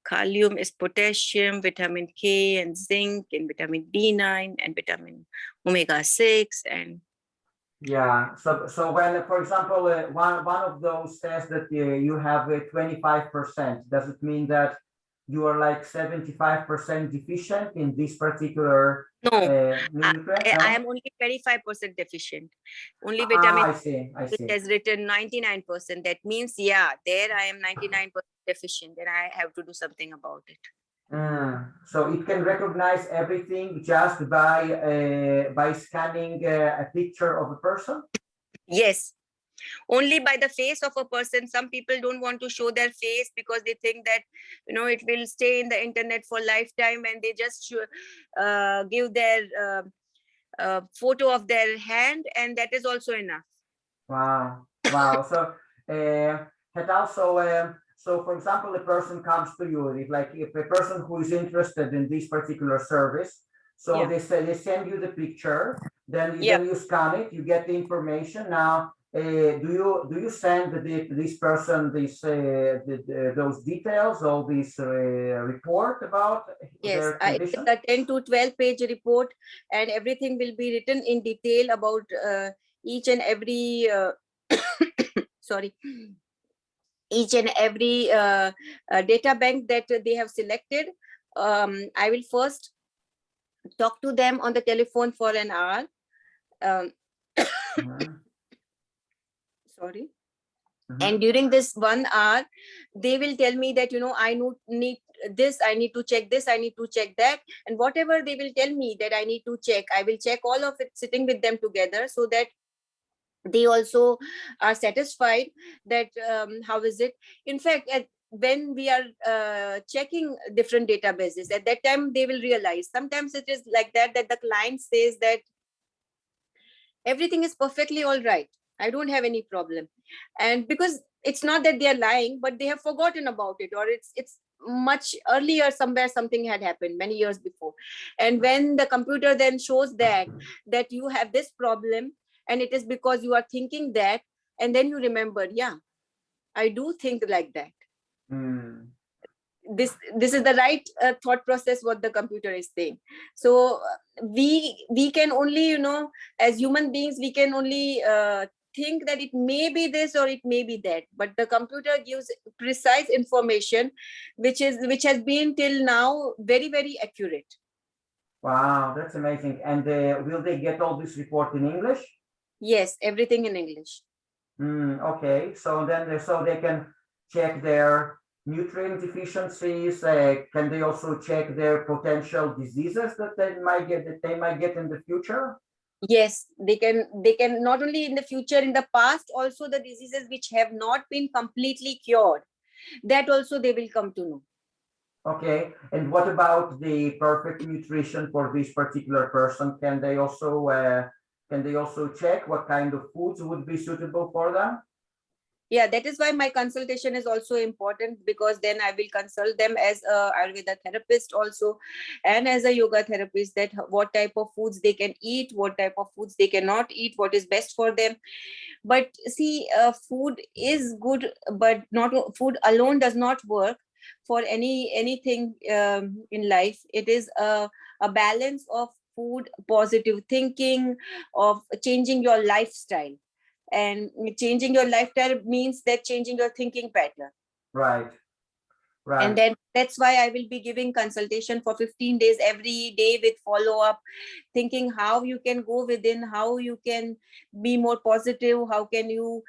Kalium is potassium, vitamin K and zinc, and vitamin B9 and vitamin omega-6. And yeah, so when, for example, one of those says that you have 25%, does it mean that you are like 75% deficient in this particular no, nutrient? No? I am only 25% deficient. Only vitamin I see. it has written 99%. That means, yeah, there I am 99% deficient, and I have to do something about it. So it can recognize everything just by scanning a picture of a person? Yes, only by the face of a person. Some people don't want to show their face because they think that, it will stay in the internet for lifetime, and they just give their photo of their hand, and that is also enough. Wow. So, Hetal, so for example, a person comes to you, if a person who is interested in this particular service, so Yeah. they send you the picture, then you scan it, you get the information. Now, do you send this person those details, all this report about their condition? It's a 10 to 12 page report, and everything will be written in detail about each and every sorry, each and every data bank that they have selected. I will first talk to them on the telephone for an hour. Sorry. And during this 1 hour, they will tell me that, I need this, I need to check this, I need to check that. And whatever they will tell me that I need to check, I will check all of it sitting with them together, so that they also are satisfied that how is it. In fact, when we are checking different databases, at that time they will realize, sometimes it is like that the client says that everything is perfectly all right, I don't have any problem. And because it's not that they are lying, but they have forgotten about it, or it's much earlier, somewhere something had happened many years before. And when the computer then shows that you have this problem, and it is because you are thinking that, and then you remember, yeah, I do think like that. This is the right thought process, what the computer is saying. So we can only, as human beings, we can only think that it may be this or it may be that, but the computer gives precise information, which has been till now very, very accurate. Wow, that's amazing. And will they get all this report in English? Yes, everything in English. Okay, so then they can check their nutrient deficiencies. Can they also check their potential diseases that they might get in the future? Yes, they can not only in the future, in the past also, the diseases which have not been completely cured, that also they will come to know. Okay, and what about the perfect nutrition for this particular person? Can they also check what kind of foods would be suitable for them? Yeah, that is why my consultation is also important, because then I will consult them as a Ayurveda therapist also, and as a yoga therapist, that what type of foods they can eat, what type of foods they cannot eat, what is best for them. But see, food is good, but not food alone does not work for anything in life. It is a balance of food, positive thinking, of changing your lifestyle. And changing your lifestyle means that changing your thinking pattern. Right. And then that's why I will be giving consultation for 15 days every day, with follow-up, thinking how you can go within, how you can be more positive, how can you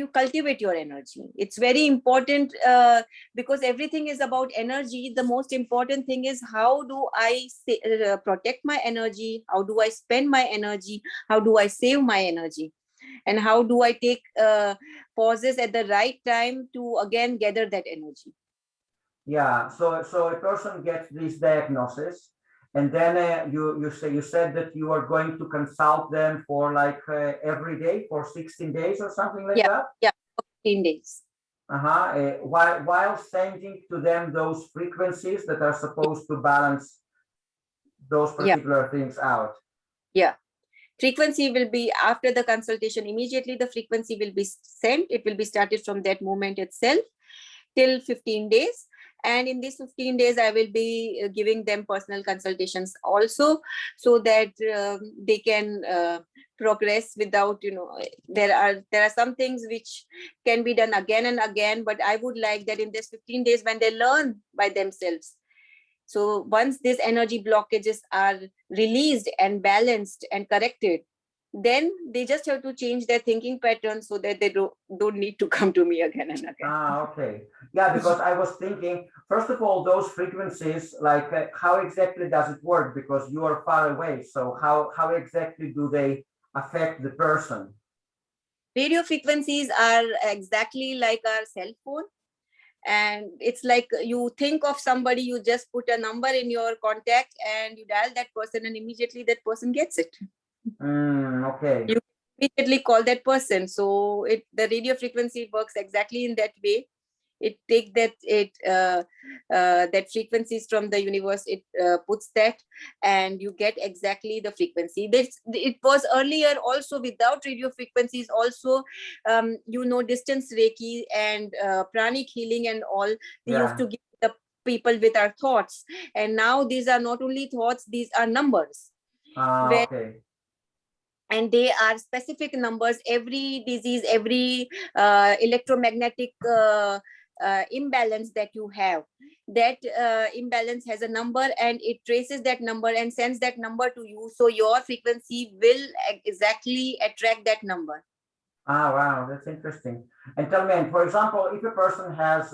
cultivate your energy. It's very important, because everything is about energy. The most important thing is, how do I protect my energy, how do I spend my energy, how do I save my energy, and how do I take pauses at the right time to again gather that energy. Yeah, so a person gets this diagnosis, and then you said that you are going to consult them for like every day for 16 days or something like that? Yeah, 15 days. While sending to them those frequencies that are supposed to balance those particular things out. Yeah. Frequency will be after the consultation. Immediately the frequency will be sent. It will be started from that moment itself till 15 days. And in these 15 days, I will be giving them personal consultations also, so that they can progress without, there are some things which can be done again and again, but I would like that in this 15 days, when they learn by themselves. So once these energy blockages are released and balanced and corrected, then they just have to change their thinking pattern so that they don't need to come to me again and again. Okay. Yeah, because I was thinking, first of all, those frequencies, like how exactly does it work? Because you are far away. So how exactly do they affect the person? Radio frequencies are exactly like our cell phone. And it's like you think of somebody, you just put a number in your contact and you dial that person, and immediately that person gets it. Okay. You immediately call that person. So the radio frequency works exactly in that way. It takes that frequencies from the universe, it puts that, and you get exactly the frequency. It was earlier also without radio frequencies also, distance Reiki and pranic healing and all. They used to give the people with our thoughts, and now these are not only thoughts, these are numbers. Okay. And they are specific numbers. Every disease, every electromagnetic imbalance that you have, that imbalance has a number, and it traces that number and sends that number to you. So your frequency will exactly attract that number. Wow, that's interesting. And tell me, for example, if a person has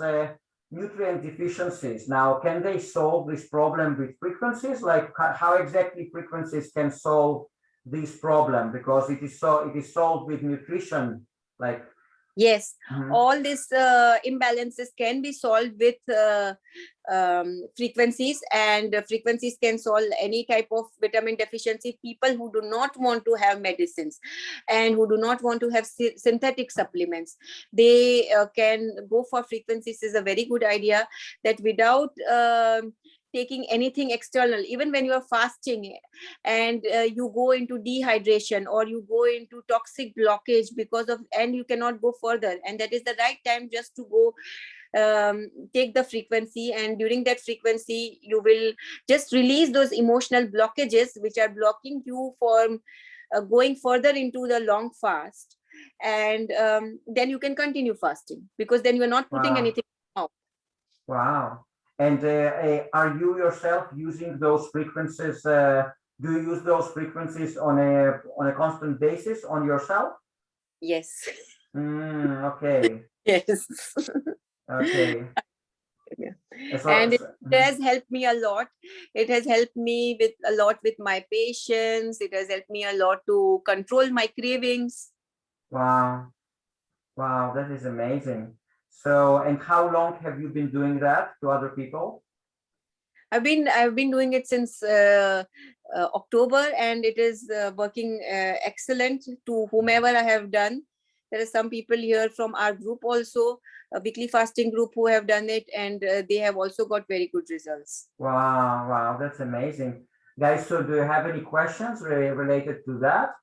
nutrient deficiencies, now can they solve this problem with frequencies? Like how exactly frequencies can solve this problem? Because it is solved with nutrition, like. Yes, all these imbalances can be solved with frequencies, and frequencies can solve any type of vitamin deficiency. People who do not want to have medicines and who do not want to have synthetic supplements, they can go for frequencies. Is a very good idea, that without taking anything external, even when you are fasting and you go into dehydration or you go into toxic blockage and you cannot go further, and that is the right time just to go take the frequency, and during that frequency you will just release those emotional blockages which are blocking you from going further into the long fast, and then you can continue fasting, because then you are not putting anything out. Wow. And are you yourself using those frequencies? Do you use those frequencies on a constant basis on yourself? Yes. Okay. Yes. Okay. Yeah. And it has helped me a lot. It has helped me a lot with my patience. It has helped me a lot to control my cravings. Wow. Wow, that is amazing. So, and how long have you been doing that to other people? I've been doing it since October, and it is working excellent to whomever I have done. There are some people here from our group also, a weekly fasting group, who have done it, and they have also got very good results. Wow, wow, that's amazing. Guys, so do you have any questions related to that?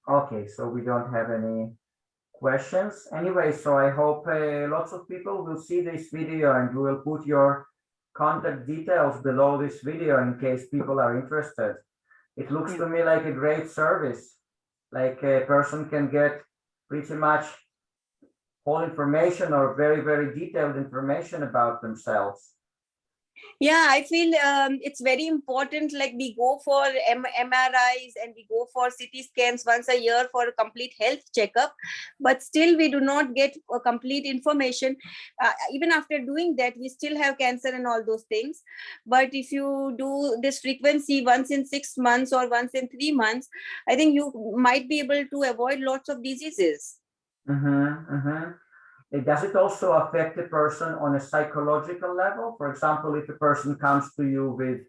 Okay, so we don't have any questions. Anyway, so I hope lots of people will see this video, and we will put your contact details below this video in case people are interested. It looks to me like a great service. Like a person can get pretty much whole information or very, very detailed information about themselves. Yeah, I feel it's very important. Like we go for MRIs and we go for CT scans once a year for a complete health checkup, but still we do not get a complete information. Even after doing that, we still have cancer and all those things. But if you do this frequency once in 6 months or once in 3 months, I think you might be able to avoid lots of diseases. Does it also affect the person on a psychological level? For example, if a person comes to you with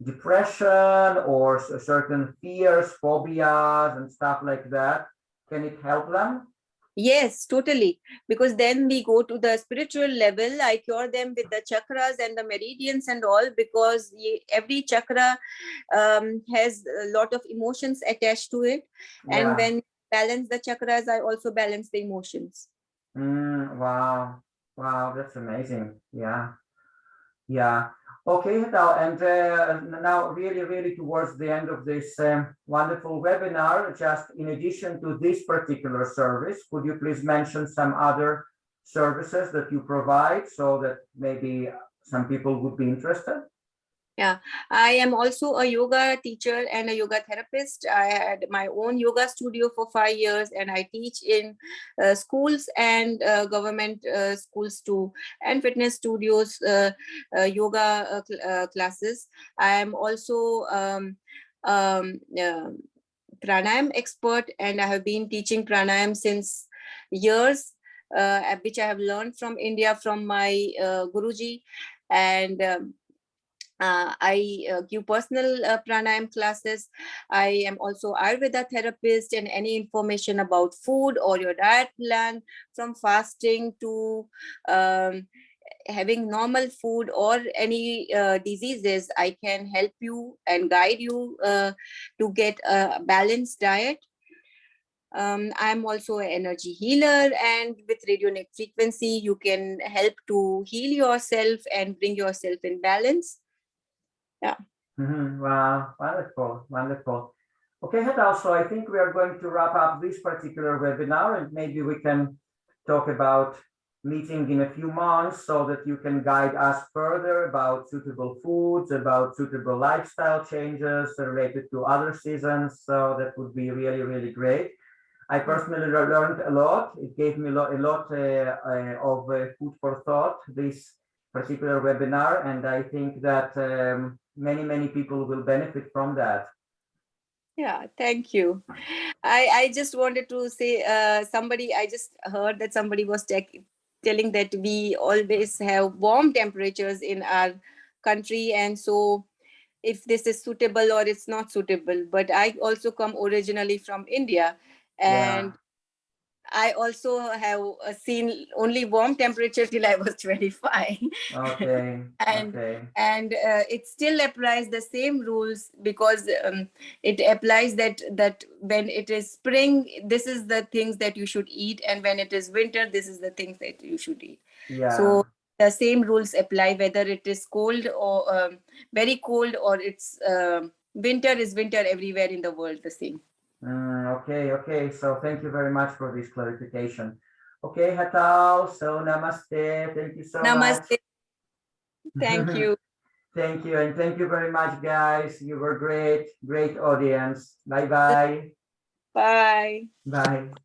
depression or certain fears, phobias, and stuff like that, can it help them? Yes, totally. Because then we go to the spiritual level. I cure them with the chakras and the meridians and all, because every chakra has a lot of emotions attached to it. And Yeah. when balance the chakras, I also balance the emotions. Wow. Wow, that's amazing. Yeah. Yeah. Okay, Hetal, and now really towards the end of this wonderful webinar, just in addition to this particular service, could you please mention some other services that you provide so that maybe some people would be interested? Yeah, I am also a yoga teacher and a yoga therapist. I had my own yoga studio for 5 years, and I teach in schools and government schools too, and fitness studios, yoga classes. I am also pranayam expert, and I have been teaching pranayam since years, which I have learned from India from my Guruji. And I give personal pranayam classes. I am also Ayurveda therapist, and any information about food or your diet plan, from fasting to having normal food or any diseases, I can help you and guide you to get a balanced diet. I'm also an energy healer, and with radionic frequency, you can help to heal yourself and bring yourself in balance. Yeah. Wow, wonderful, wonderful. Okay, Hetal, so I think we are going to wrap up this particular webinar, and maybe we can talk about meeting in a few months so that you can guide us further about suitable foods, about suitable lifestyle changes related to other seasons. So that would be really great. I personally learned a lot. It gave me a lot of food for thought, this particular webinar, and I think that many people will benefit from that. Yeah, thank you. I just wanted to say, I just heard that somebody was telling that we always have warm temperatures in our country, and so if this is suitable or it's not suitable. But I also come originally from India, Yeah. and I also have seen only warm temperature till I was 25. Okay. and Okay. and it still applies the same rules, because it applies that when it is spring, this is the things that you should eat, and when it is winter, this is the things that you should eat. Yeah. So the same rules apply whether it is cold or very cold, or it's winter is winter everywhere in the world, the same. Okay. So thank you very much for this clarification. Okay, Hetal. So namaste. Thank you so much. Namaste. Thank you. Thank you, and thank you very much, guys. You were great audience. Bye. Bye. Bye.